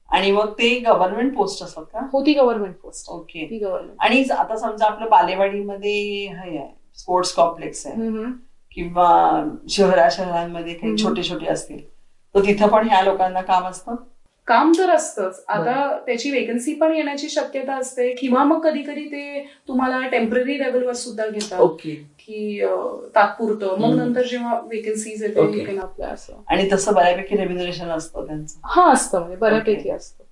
आणि मग ते गव्हर्नमेंट पोस्ट असतात का? हो, ती गव्हर्नमेंट पोस्ट. ओके. ती गव्हर्नमेंट. आणि आता समजा आपलं बालेवाडीमध्ये हे आहे स्पोर्ट्स कॉम्प्लेक्स आहे किंवा शहरांमध्ये काही छोटे छोटे असतील तर तिथं पण ह्या लोकांना काम असतं? काम तर असतंच. आता त्याची वेकन्सी पण येण्याची शक्यता असते किंवा मग कधी कधी ते तुम्हाला टेम्पररी लेवलवर सुद्धा घेतात की तात्पुरतं, मग नंतर जेव्हा वेकन्सीज येते आपल्या असं. आणि तसं बऱ्यापैकी रेम्युनरेशन असतं त्यांचं? हा, असतं, म्हणजे बऱ्यापैकी असतं.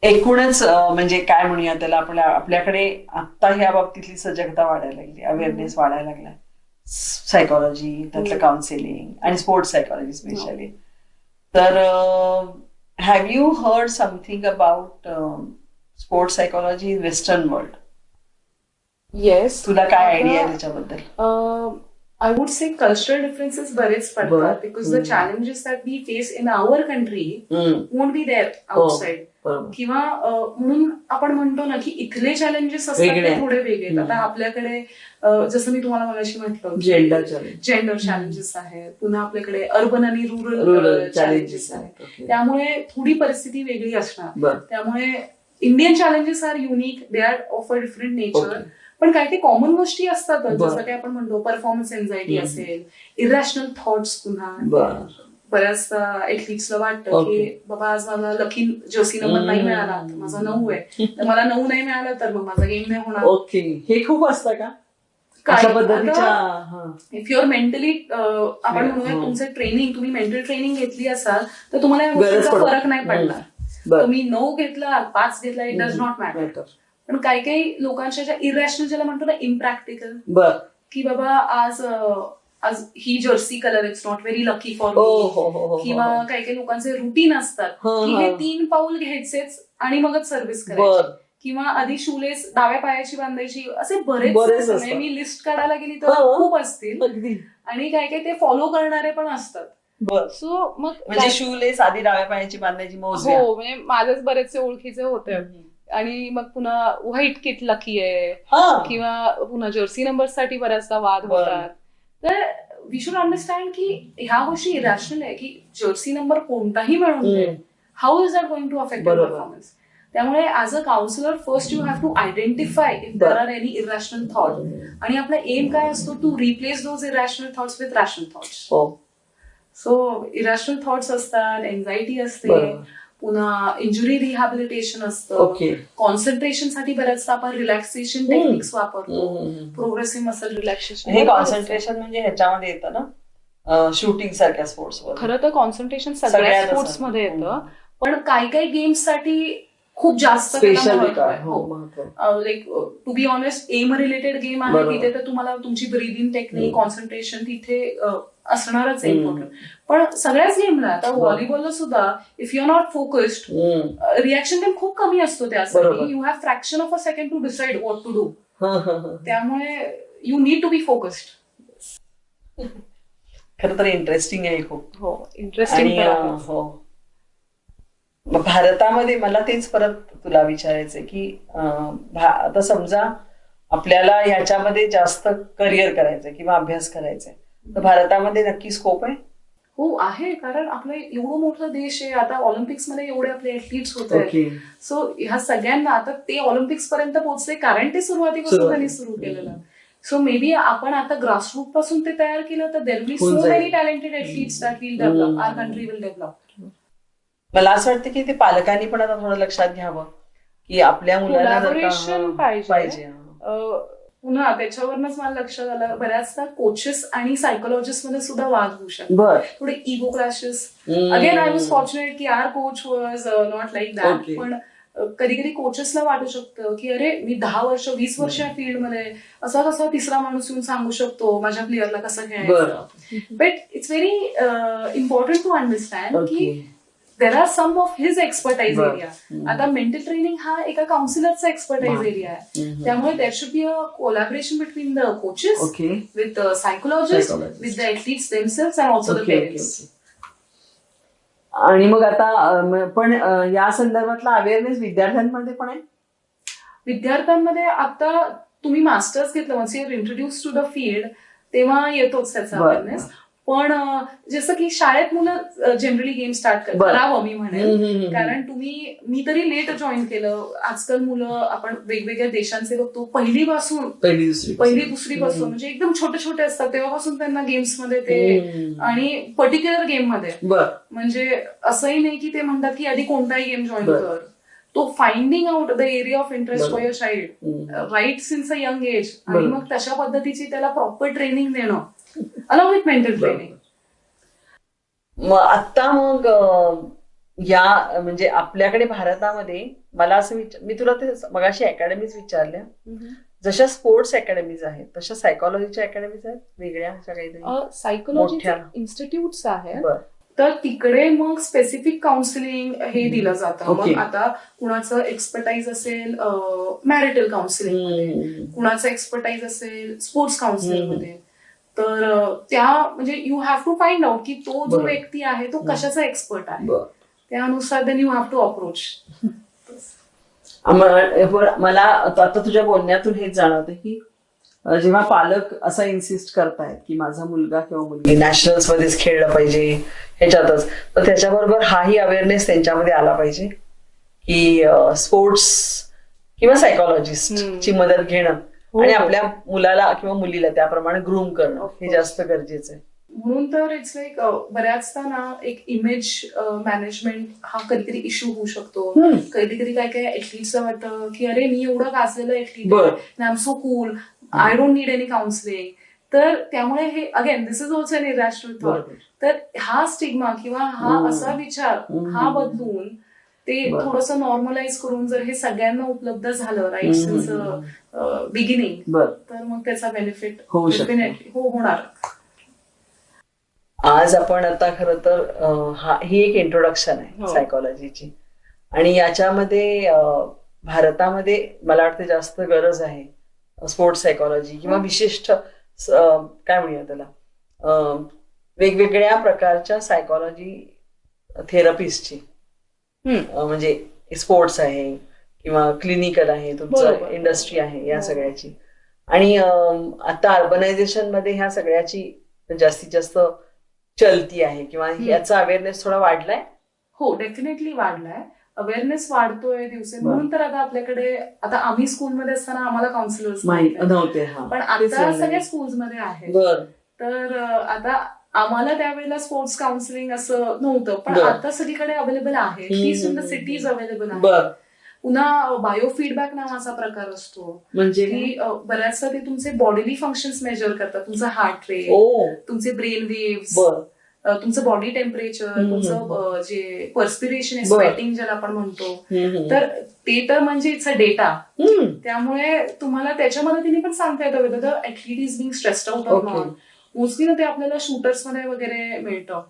एकूणच म्हणजे काय म्हणूया त्याला, आपल्याकडे आता ह्या बाबतीतली सजगता वाढायला लागली, अवेअरनेस वाढायला लागलाय. सायकोलॉजी, त्यातलं काउन्सिलिंग आणि स्पोर्ट्स सायकोलॉजी स्पेशली. तर have you heard something about sports psychology in western world? Yes. तुला काय आयडिया आहे त्याच्याबद्दल? I would say cultural differences बरेच पडतात, because the challenges that we face in our country won't be there outside. किंवा म्हणून आपण म्हणतो ना की इथले चॅलेंजेस असतात ते थोडे वेगळे. आता आपल्याकडे जसं मी तुम्हाला मगाशी म्हटलं, जेंडर चॅलेंजेस आहेत, पुन्हा आपल्याकडे अर्बन आणि रुरल चॅलेंजेस आहेत, त्यामुळे थोडी परिस्थिती वेगळी असणार. त्यामुळे Indian challenges are unique, they are of a different nature. पण काही काही कॉमन गोष्टी असतात, जसं काही आपण म्हणतो परफॉर्मन्स एन्झायटी असेल, इरॅशनल थॉट्स. पुन्हा बऱ्याचदा एथलीट्सला वाटतं की बाबा आज मला लकी जर्सी नंबर नाही मिळाला तर माझा 9 आहे, तर मला 9 नाही मिळाला तर मग माझा गेम नाही होणार. ओके, हे खूप असतं का? इफ युअर मेंटली आपण म्हणूया तुमचं ट्रेनिंग, तुम्ही मेंटल ट्रेनिंग घेतली असाल तर तुम्हाला या गोष्टीचा फरक नाही पडणार. तुम्ही 9 घेतला 5 घेतला, इट डज नॉट मॅटर. पण काही काही लोकांच्या ज्या इरॅशनल, ज्याला म्हणतो ना इम्प्रॅक्टिकल, की बाबा आज ही jersey colour it's not very lucky for me, किंवा काही काही लोकांचे रुटीन असतात की हे 3 पाऊल घ्यायचेच आणि मगच सर्व्हिस करायची, किंवा आधी शूलेस डाव्या पायाची बांधायची, असे बरेच. मी लिस्ट काढायला गेली तर खूप असतील. आणि काही काही ते फॉलो करणारे पण असतात. सो मग म्हणजे शूलेस आधी डाव्या पायाची बांधायची मोज. हो, म्हणजे माझेच बरेचसे ओळखीचे होते. आणि मग पुन्हा व्हाईट किट लकी आहे किंवा पुन्हा जर्सी नंबर साठी बऱ्याचदा वाद होतात. तर वी शुड अंडरस्टँड की ह्या गोष्टी इरॅशनल आहे, की जर्सी नंबर कोणताही मिळून दे, how is that going to affect your performance. त्यामुळे as a counsellor first you have to identify if there are any irrational thought, आणि आपला एम काय असतो, to replace those irrational thoughts with rational thoughts. So irrational thoughts असतात, एन्झायटी असते, पुन्हा इंजुरी रिहॅबिलिटेशन असतं, कॉन्सन्ट्रेशन साठी बऱ्याचदा आपण रिलॅक्सेशन टेक्निक्स वापरतो, प्रोग्रेसिव्ह मसल रिलॅक्सेशन. हे कॉन्सन्ट्रेशन म्हणजे ह्याच्यामध्ये येतं ना शूटिंग सारख्या स्पोर्ट्स? खरं तर कॉन्सन्ट्रेशन सगळ्या स्पोर्ट्स मध्ये येतं, पण काही काही गेम्स साठी खूप जास्त like to be honest aim related game आहे तिथे तर तुम्हाला तुमची ब्रीदिंग टेक्निक, कॉन्सन्ट्रेशन तिथे असणारच आहे इम्पॉर्टंट. पण सगळ्याच गेमला, आता व्हॉलीबॉलला सुद्धा if you are not focused, reaction time खूप कमी असतो त्यासाठी. You have fraction of a second to decide what to do. त्यामुळे you need to be focused. खरं तर इंटरेस्टिंग आहे खूप. हो, इंटरेस्टिंग. हो, भारतामध्ये मला तेच परत तुला विचारायचंय की आता समजा आपल्याला ह्याच्यामध्ये जास्त करिअर करायचंय किंवा अभ्यास करायचाय, तर भारतामध्ये नक्की स्कोप आहे? हो आहे, कारण आपलं एवढं मोठं देश आहे. आता ऑलिम्पिक्स मध्ये एवढे आपले ऍथलीट्स होत आहेत. सो ह्या सगळ्यांना आता ते ऑलिम्पिक्स पर्यंत पोहोचले कारण ते सुरुवातीपासून त्यांनी सुरू केलेलं. सो मे बी आपण आता ग्रासरूट पासून ते तयार केलं तर there will so many talented athletes that will develop, our country will develop. मला असं वाटतं की ते पालकांनी पण आता थोडं लक्षात घ्यावं की आपल्या मुलांना जर का- कोलॅबोरेशन पाहिजे. पुन्हा त्याच्यावरच मला लक्षात आलं बऱ्याचदा कोचेस आणि सायकोलॉजिस्ट मध्ये सुद्धा वाद होऊ शकतो. बर. थोडे ego clashes. Again I was fortunate की our coach was not like that. पण कधी कधी कोचेसला वाटू शकतं की अरे मी 10 वर्ष 20 वर्ष या फील्डमध्ये असा कसा तिसरा माणूस येऊन सांगू शकतो माझ्या प्लेअरला कसं खेळायचं. But it's very important to understand की there are some of his expertise area. आता मेंटल ट्रेनिंग हा एका काउन्सिलरचा एक्सपर्टाईज एरिया आहे. त्यामुळे there should be a collaboration between the coaches with the psychologist with the athletes themselves and also the parents. आणि मग आता पण या संदर्भातला अवेअरनेस विद्यार्थ्यांमध्ये पण आहे. विद्यार्थ्यांमध्ये आता तुम्ही मास्टर्स घेतलं once you are introduce to the field तेव्हा येतोच त्याचा अवेअरनेस. पण जसं की शाळेत मुलं जनरली गेम स्टार्ट करावं मी म्हणेन. कारण मी तरी लेट जॉईन केलं. आजकाल मुलं आपण वेगवेगळ्या देशांचे बघतो पहिली दुसरी पासून म्हणजे एकदम छोटे छोटे असतात तेव्हापासून त्यांना गेम्समध्ये ते आणि पर्टिक्युलर गेम मध्ये म्हणजे असंही नाही की ते म्हणतात की आधी कोणताही गेम जॉईन कर. तो finding out the area of interest for your child right since a young age आणि मग तशा पद्धतीची त्याला प्रॉपर ट्रेनिंग देणं अलॉंग विथ मेंटल ट्रेनिंग. आता मग या म्हणजे आपल्याकडे भारतामध्ये मला असं मी तुला ते मगाशी अकॅडमीज विचारल्या जशा स्पोर्ट्स अकॅडमीज आहेत तशा सायकोलॉजीच्या अकॅडमीज आहेत वेगळ्या अशा काहीतरी सायकोलॉजीचे इन्स्टिट्यूट्स आहेत. तर तिकडे मग स्पेसिफिक काउन्सिलिंग हे दिलं जातं. मग आता कुणाचं एक्सपर्टाईज असेल मॅरिटल काउन्सिलिंग मध्ये, कुणाचं एक्सपर्टाईज असेल स्पोर्ट्स काउन्सिलिंग मध्ये. तर त्या म्हणजे you have to find out की तो जो व्यक्ती आहे तो कशाचा एक्सपर्ट आहे त्यानुसार then you have to approach. मला आता तुझ्या बोलण्यातून हेच जाणवतं की जेव्हा पालक असा इन्सिस्ट करतायत की माझा मुलगा किंवा मुलगी नॅशनल्स मध्येच खेळलं पाहिजे ह्याच्यातच, तर त्याच्याबरोबर हाही अवेअरनेस त्यांच्यामध्ये आला पाहिजे की स्पोर्ट्स किंवा सायकोलॉजिस्टची मदत घेणं आणि आपल्या मुलाला किंवा मुलीला त्याप्रमाणे ग्रूम करणं हे जास्त गरजेचं आहे. म्हणून तर इट्स लाईक बऱ्याचदा ना एक इमेज मॅनेजमेंट हा कधीतरी इश्यू होऊ शकतो. कधीतरी काय काय एथलीट्सला वाटतं की अरे मी एवढं गाजलेलं athlete I am so cool, I don't need any counselling. तर त्यामुळे हे again this is also an irrational thought. तर हा स्टिग्मा किंवा हा असा विचार हा बदलून ते थोडंसं नॉर्मलाइज करून जर हे सगळ्यांना उपलब्ध झालं राईट सिन्स बिगिनिंग तर मग त्याचा बेनिफिट डेफिनेटली होणार. आज आपण आता खरं तर ही एक इंट्रोडक्शन आहे सायकोलॉजीची आणि याच्यामध्ये भारतामध्ये मला वाटतं जास्त गरज आहे स्पोर्ट्स सायकोलॉजी किंवा विशिष्ट काय म्हणूया त्याला वेगवेगळ्या प्रकारच्या सायकोलॉजी थेरपिस्टची. म्हणजे स्पोर्ट्स आहे किंवा क्लिनिकल आहे तुमचं इंडस्ट्री आहे या सगळ्याची. आणि आता अर्बनायझेशन मध्ये ह्या सगळ्याची जास्तीत जास्त चलती आहे किंवा याचा अवेअरनेस थोडा वाढलाय. हो डेफिनेटली वाढलाय. अवेअरनेस वाढतोय दिवसेंदिवस. म्हणून तर आता आपल्याकडे आता आम्ही स्कूलमध्ये असताना आम्हाला काउन्सिलर्स नव्हते पण आता सगळ्या स्कूल्समध्ये आहेत. तर आता आम्हाला त्यावेळेला स्पोर्ट्स काउन्सिलिंग असं नव्हतं पण आता सगळीकडे अवेलेबल आहे. Least in the cities available आहे. पुन्हा बायो फीडबॅक नावाचा प्रकार असतो म्हणजे की बऱ्याचदा ते तुमचे बॉडीली फंक्शन्स मेजर करतात. तुमचा हार्ट रेट, तुमचे ब्रेन वेव्स, तुमचं बॉडी टेम्परेचर, तुमचं जे पर्स्पिरेशन आहे स्वेटिंग ज्याला आपण म्हणतो. तर ते तर म्हणजे इट्स अ डेटा. त्यामुळे तुम्हाला त्याच्या मदतीने पण सांगता येतं whether the athlete is being stressed out or not. Mostly ना ते आपल्याला शूटर्स मध्ये वगैरे मिळतं.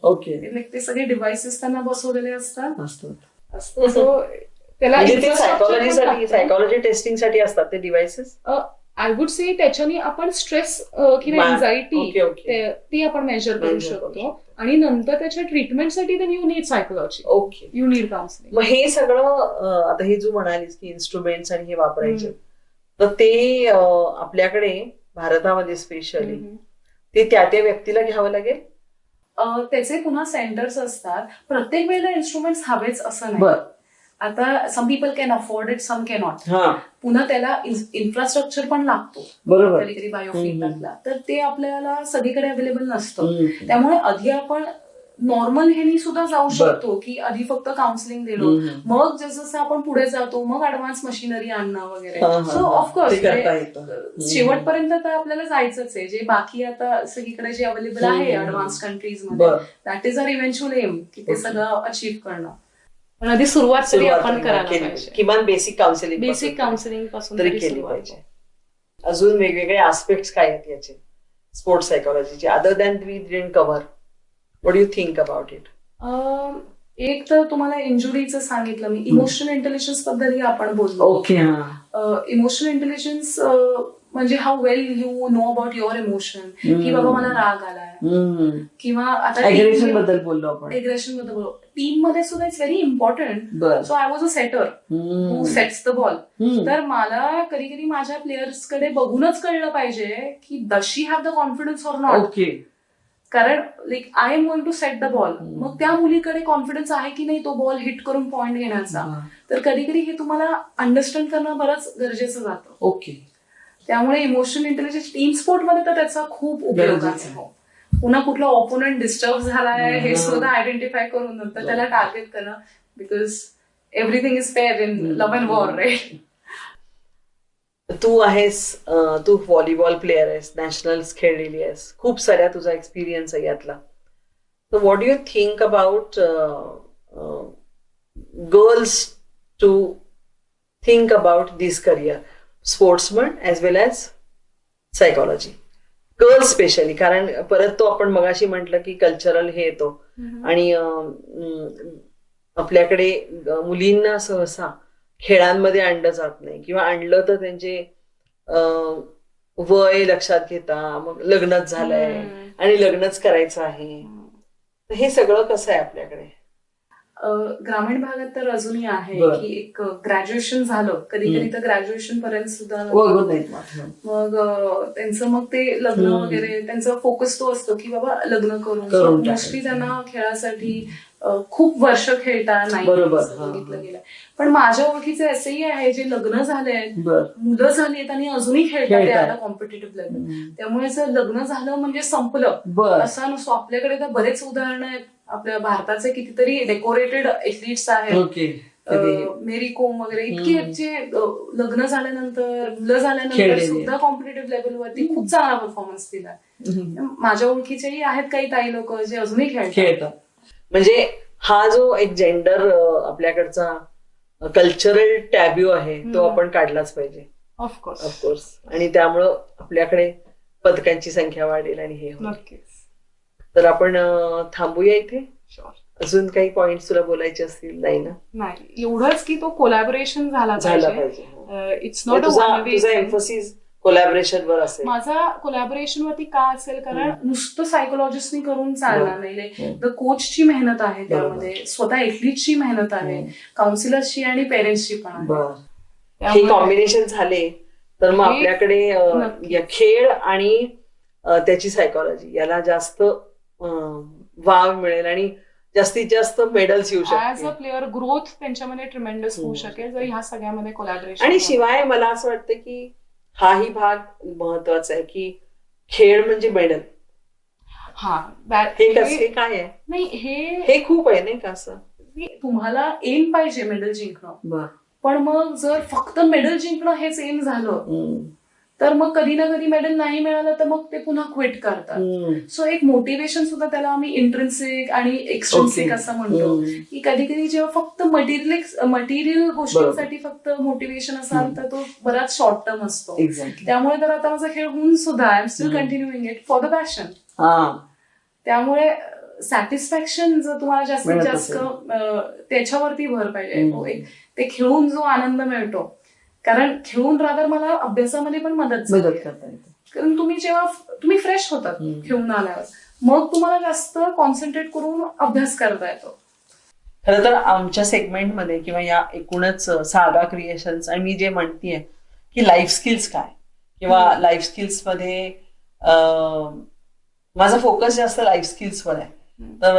ते सगळे डिव्हाइसेस त्यांना बसवलेले असतात. सो त्याला सायकोलॉजी टेस्टिंग साठी असतात ते डिव्हाइसेस. आय वुड से त्याच्याने आपण स्ट्रेस किंवा एन्झायटी ती आपण मेजर करू शकतो आणि नंतर त्याच्या ट्रीटमेंटसाठी then you need psychology. You need counselling. मग हे सगळं आता हे जो म्हणालीस की इन्स्ट्रुमेंट्स आणि हे वापरायचे तर ते आपल्याकडे भारतामध्ये स्पेशली ते त्या व्यक्तीला घ्यावं लागेल. त्याचे पुन्हा सेंटर्स असतात. प्रत्येक वेळेला इन्स्ट्रुमेंट्स हवेच असं नाही. आता some people can afford it, some cannot. पुन्हा त्याला इन्फ्रास्ट्रक्चर पण लागतो कधी कधी बायो फीडबॅकला. तर ते आपल्याला सगळीकडे अवेलेबल नसतं. त्यामुळे आधी आपण नॉर्मल ह्यानी सुद्धा जाऊ शकतो की आधी फक्त काउन्सिलिंग दिलो, मग जसं आपण पुढे जातो मग ऍडव्हान्स मशिनरी आणणं वगैरे. सो ऑफकोर्स शेवटपर्यंत तर आपल्याला जायचंच आहे. जे बाकी आता सगळीकडे जे अवेलेबल आहे ऍडव्हान्स कंट्रीजमध्ये, that is uh eventual aim की ते सगळं अचीव्ह करणं. पण आधी सुरुवात तरी आपण करायला पाहिजे, किमान बेसिक काउन्सिलिंग पासून तरी केली पाहिजे. अजून वेगवेगळे आस्पेक्ट्स काय आहेत याचे स्पोर्ट्स सायकोलॉजीचे other than we didn't cover? What do you think about it? एक तर तुम्हाला इंजुरीचं सांगितलं मी. इमोशनल इंटेलिजन्स बद्दलही आपण बोललो. ओके. इमोशनल इंटेलिजन्स म्हणजे how well you know about your emotion, की बाबा मला राग आलाय, किंवा आता एग्रेशन बद्दल बोललो आपण. एग्रेशन बद्दल बोललो. टीम मध्ये सुद्धा it's very important. So I was a setter who sets the ball. तर मला कधी कधी माझ्या प्लेयर्स कडे बघूनच कळलं पाहिजे की does she have the confidence or not. Okay. कारण like I am going to set the ball, मग त्या मुलीकडे कॉन्फिडन्स आहे की नाही तो बॉल हिट करून पॉइंट घेण्याचा. तर कधी कधी हे तुम्हाला अंडरस्टँड करणं बरंच गरजेचं जातं. ओके. त्यामुळे इमोशनल इंटेलिजन्स टीम स्पोर्ट मध्ये तर त्याचा खूप उपयोग आहे. पुन्हा कुठला ऑपोनंट डिस्टर्ब झालाय हे सुद्धा आयडेंटिफाय करून नंतर त्याला टार्गेट करणं, because everything is fair in love and war, right? तू व्हॉलीबॉल प्लेअर आहेस, नॅशनल्स खेळलेली आहेस, खूप साऱ्या तुझा एक्सपिरियन्स आहे यातला. तर what do you think about girls to think about this career, sportsman as well as psychology, girls specially? कारण परत तो आपण मगाशी म्हटलं की कल्चरल हे येतो आणि आपल्याकडे मुलींना सहसा खेळांमध्ये आणलं जात नाही, किंवा आणलं तर त्यांचे वय लक्षात घेता मग लग्नच झालंय आणि लग्नच करायचं आहे. तर हे सगळं कसं आहे आपल्याकडे? ग्रामीण भागात तर अजूनही आहे की एक ग्रॅज्युएशन झालं, कधी कधी तर ग्रॅज्युएशन पर्यंत सुद्धा मग त्यांचं मग ते लग्न वगैरे त्यांचा फोकस तो असतो की बाबा लग्न करून मोस्टली त्यांना खेळासाठी खूप वर्ष खेळता नाही बघितलं गेलं. पण माझ्या ओळखीचे असेही आहे जे लग्न झाले, मुलं झाली आहेत आणि अजूनही खेळतात कॉम्पिटेटिव्ह लेवल. त्यामुळे जर लग्न झालं म्हणजे संपलं असं नसतो. आपल्याकडे तर बरेच उदाहरणं आहेत. आपल्या भारताचे कितीतरी डेकोरेटेड एथलीट्स आहेत, मेरी कोम वगैरे, इतके जे लग्न झाल्यानंतर मुलं झाल्यानंतर सुद्धा कॉम्पिटेटिव्ह लेवलवरती खूप चांगला परफॉर्मन्स दिला. माझ्या ओळखीचेही आहेत काही ताई लोक जे अजूनही खेळतात. म्हणजे हा जो एक जेंडर आपल्याकडचा कल्चरल टॅब्यू आहे तो आपण काढलाच पाहिजे ऑफकोर्स. आणि त्यामुळं आपल्याकडे पदकांची संख्या वाढेल आणि हे नक्कीच. तर आपण थांबूया इथे. अजून काही पॉइंट तुला बोलायचे असतील? नाही ना? नाही, एवढंच की तो कोलॅबोरेशन झाला पाहिजे. इट्स नॉट तुझा एम्फसिस कोलॅबोरेशन वर असेल. माझा कोलॅबोरेशन वरती का असेल, कारण नुसतं सायकोलॉजिस्टनी करून चालणार नाही. द कोचची मेहनत आहे त्यामध्ये, स्वतः एथलीटची मेहनत आहे, काउन्सिलर्सची आणि पेरेंट्सची पण आहे. हे कॉम्बिनेशन झाले तर मग आपल्याकडे खेळ आणि त्याची सायकोलॉजी याला जास्त वाव मिळेल आणि जास्तीत जास्त मेडल्स येऊ शकतात. ऍज अ प्लेअर ग्रोथ त्यांच्यामध्ये ट्रिमेंडस होऊ शकेल जर ह्या सगळ्यामध्ये कोलॅबोरेशन. आणि शिवाय मला असं वाटतं की हाही भाग महत्वाचा आहे की खेळ म्हणजे मेडल. हे काय आहे? नाही, हे खूप आहे नाही का? असं तुम्हाला एम पाहिजे मेडल जिंकणं, पण मग जर फक्त मेडल जिंकणं हेच एम झालं तर मग कधी ना कधी मेडल नाही मिळालं तर मग ते पुन्हा क्विट करतात. सो एक मोटिवेशन सुद्धा त्याला आम्ही इंट्रिन्सिक आणि एक्स्ट्रिन्सिक असं म्हणतो की कधी कधी जेव्हा फक्त मटेरियल गोष्टींसाठी फक्त मोटिवेशन असाल तर तो बराच शॉर्ट टर्म असतो. त्यामुळे तर आता माझा खेळ होऊन सुद्धा I am still continuing it for the passion. त्यामुळे सॅटिस्फॅक्शन जर तुम्हाला जास्तीत जास्त त्याच्यावरती भर पाहिजे. ते खेळून जो आनंद मिळतो, कारण खेळून रादर मला अभ्यासामध्ये पण मदत करता येते. कारण तुम्ही फ्रेश होतात खेळून आल्यावर, मग तुम्हाला जास्त कॉन्सन्ट्रेट करून अभ्यास करता येतो. खरं तर आमच्या सेगमेंटमध्ये किंवा या एकूणच सागा क्रिएशन्स आणि मी जे म्हणतेय की लाईफ स्किल्स काय किंवा लाईफ स्किल्स मध्ये माझा फोकस जास्त लाईफ स्किल्सवर आहे. तर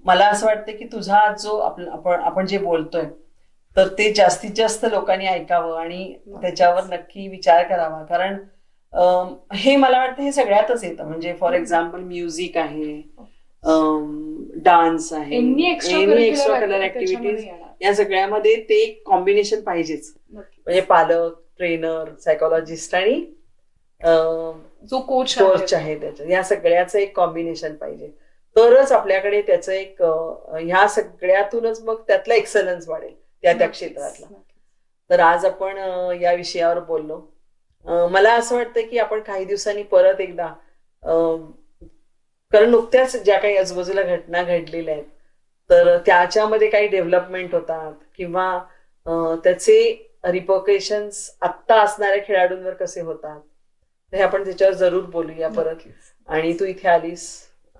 मला असं वाटतं की तुझा जो आपण जे बोलतोय तर ते जास्तीत जास्त लोकांनी ऐकावं आणि त्याच्यावर नक्की विचार करावा. कारण हे मला वाटतं हे सगळ्यातच येतं. म्हणजे फॉर एक्झाम्पल म्युझिक आहे, डान्स आहे, Any एक्स्ट्रा कलर त्याच्यामध्ये ऍक्टिव्हिटीज, येणार. या सगळ्यामध्ये ते कॉम्बिनेशन पाहिजेच. नक्की. म्हणजे पालक, ट्रेनर, सायकोलॉजिस्ट आणि जो कोच आहे त्याचं, या सगळ्याचं एक कॉम्बिनेशन पाहिजे. तरच आपल्याकडे त्याचं एक ह्या सगळ्यातूनच मग त्यातला एक्सलन्स वाढेल त्या क्षेत्रातला. तर आज आपण या विषयावर बोललो. मला असं वाटतं की आपण काही दिवसांनी परत एकदा, कारण नुकत्याच ज्या काही आजूबाजूला घटना घडलेल्या आहेत तर त्याच्यामध्ये काही डेव्हलपमेंट होतात किंवा त्याचे रिपरकेशन्स आत्ता असणाऱ्या खेळाडूंवर कसे होतात, हे आपण त्याच्यावर जरूर बोलूया परत. आणि तू इथे आलीस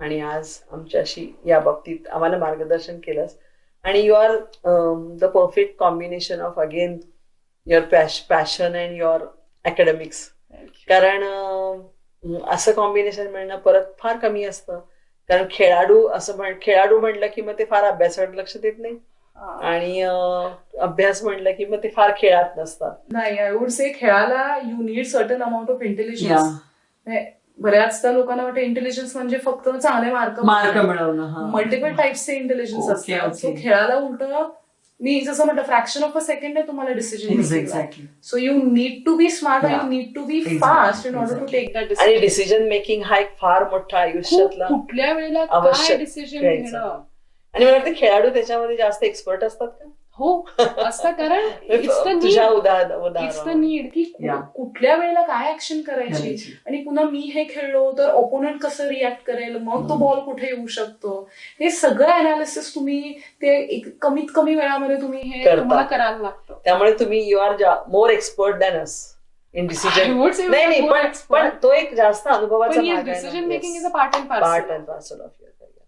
आणि आज आमच्याशी या बाबतीत आम्हाला मार्गदर्शन केलंस. आणि you are the perfect combination of again your passion and your academics. कारण असं कॉम्बिनेशन मिळणं परत फार कमी असतं. कारण खेळाडू म्हणलं की मग ते फार अभ्यासाकडे लक्ष देत नाही आणि अभ्यास म्हणलं की मग ते फार खेळात नसतात. नाही, आय वुड से खेळाला you need certain amount of intelligence. बऱ्याचदा लोकांना वाटतं इंटेलिजन्स म्हणजे फक्त चांगले मार्क मिळवणं. मल्टिपल टाइप्सचे इंटेलिजन्स असतात. सो खेळाला उलट मी जसं म्हटलं फ्रॅक्शन ऑफ अ सेकंड आहे तुम्हाला decision. So you need to be smart, you need to be fast in order to take that decision. आणि डिसिजन मेकिंग हा एक फार मोठा आयुष्यातला कुठल्या वेळेला काय डिसिजन घेणं. आणि मला वाटतं खेळाडू त्याच्यामध्ये जास्त एक्सपर्ट असतात का? हो असतं. कारण तुझ्या इट्स द नीड की कुठल्या वेळेला काय ऍक्शन करायची. आणि पुन्हा मी हे खेळलो तर ओपोनंट कसं रिॲक्ट करेल, मग तो बॉल कुठे येऊ शकतो, हे सगळं अनालिसिस तुम्ही ते कमीत कमी वेळामध्ये तुम्ही हे तुम्हाला करायला लागतं. त्यामुळे तुम्ही you are more expert than us in decision. नाही पण तो एक जास्त अनुभवाचा भाग आहे. Decision making is a part and parcel of your career.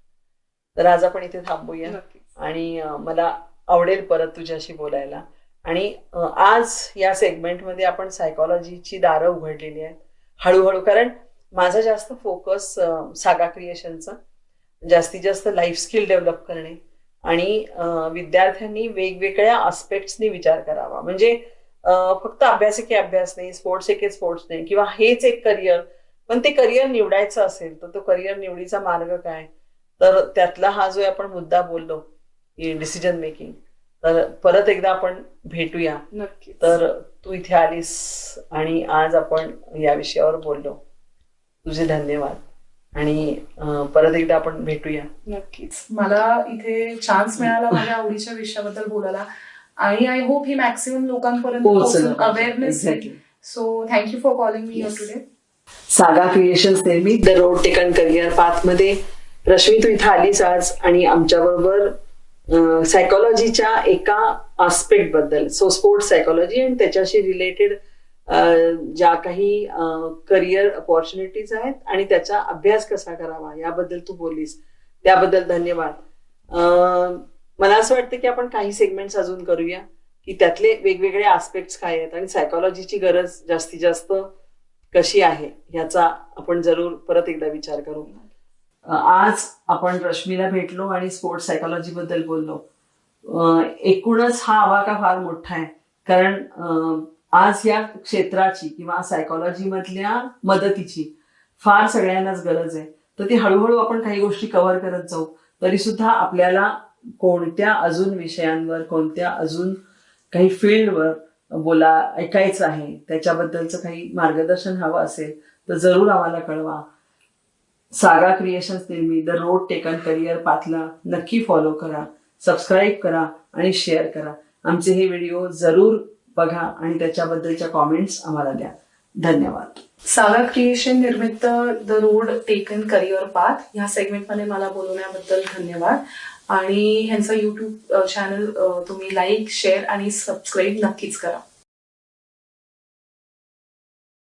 तर आज आपण इथे थांबूया आणि मला आवडेल परत तुझ्याशी बोलायला. आणि आज या सेगमेंटमध्ये आपण सायकोलॉजीची दारं उघडलेली आहेत हळूहळू. कारण माझा जास्त फोकस सागा क्रिएशनचा, जास्तीत जास्त लाईफ स्किल डेव्हलप करणे आणि विद्यार्थ्यांनी वेगवेगळ्या आस्पेक्ट्सनी विचार करावा. म्हणजे फक्त अभ्यास एके अभ्यास नाही, स्पोर्ट्स एके स्पोर्ट्स नाही, किंवा हेच एक करिअर. पण ते करिअर निवडायचं असेल तर तो करिअर निवडीचा मार्ग काय, तर त्यातला हा जो आपण मुद्दा बोललो डिसिजन मेकिंग, तर परत एकदा आपण भेटूया. नक्की. तर तू इथे आलीस आणि आज आपण या विषयावर बोललो. तुझे धन्यवाद आणि परत एकदा आपण भेटूया. नक्कीच. मला इथे चान्स मिळाला माझ्या आवडीच्या विषयाबद्दल बोलायला आणि आय होप ही मॅक्सिमम लोकांपर्यंत awareness. So thank you for calling me here today. सागा क्रिएशन्स नेहमी the road taken career path मध्ये रश्मी तू इथे आलीस आज आणि आमच्या बरोबर सायकोलॉजीच्या एका आस्पेक्ट बद्दल, सो स्पोर्ट्स सायकोलॉजी आणि त्याच्याशी रिलेटेड ज्या काही करिअर अपॉर्च्युनिटीज आहेत आणि त्याचा अभ्यास कसा करावा याबद्दल तू बोललीस, त्याबद्दल धन्यवाद. मला असं वाटतं की आपण काही सेगमेंट्स अजून करूया की त्यातले वेगवेगळे आस्पेक्ट्स काय आहेत आणि सायकोलॉजीची गरज जास्तीत जास्त कशी आहे ह्याचा आपण जरूर परत एकदा विचार करू. आज आपण रश्मीला भेटलो आणि स्पोर्ट्स सायकोलॉजी बद्दल बोललो. एकूणच हा आवाका फार मोठा आहे. कारण आज या क्षेत्राची किंवा सायकोलॉजी मधल्या मदतीची फार सगळ्यांनाच गरज आहे. तर ती हळूहळू आपण काही गोष्टी कव्हर करत जाऊ. तरी सुद्धा आपल्याला कोणत्या अजून विषयांवर, कोणत्या अजून काही फील्डवर ऐकायचं आहे, त्याच्याबद्दलचं काही मार्गदर्शन हवं असेल तर जरूर आम्हाला कळवा. सागा क्रिएशन्स नेहमी द रोड टेकन करिअर पाथला नक्की फॉलो करा, सबस्क्राईब करा आणि शेअर करा. आमचे हे व्हिडिओ जरूर बघा आणि त्याच्याबद्दलच्या कॉमेंट्स आम्हाला द्या. धन्यवाद. सागा क्रिएशन निर्मित the road taken career path ह्या सेगमेंटमध्ये मला बोलवण्याबद्दल धन्यवाद. आणि ह्यांचं युट्यूब चॅनल तुम्ही लाईक, शेअर आणि सबस्क्राईब नक्कीच करा.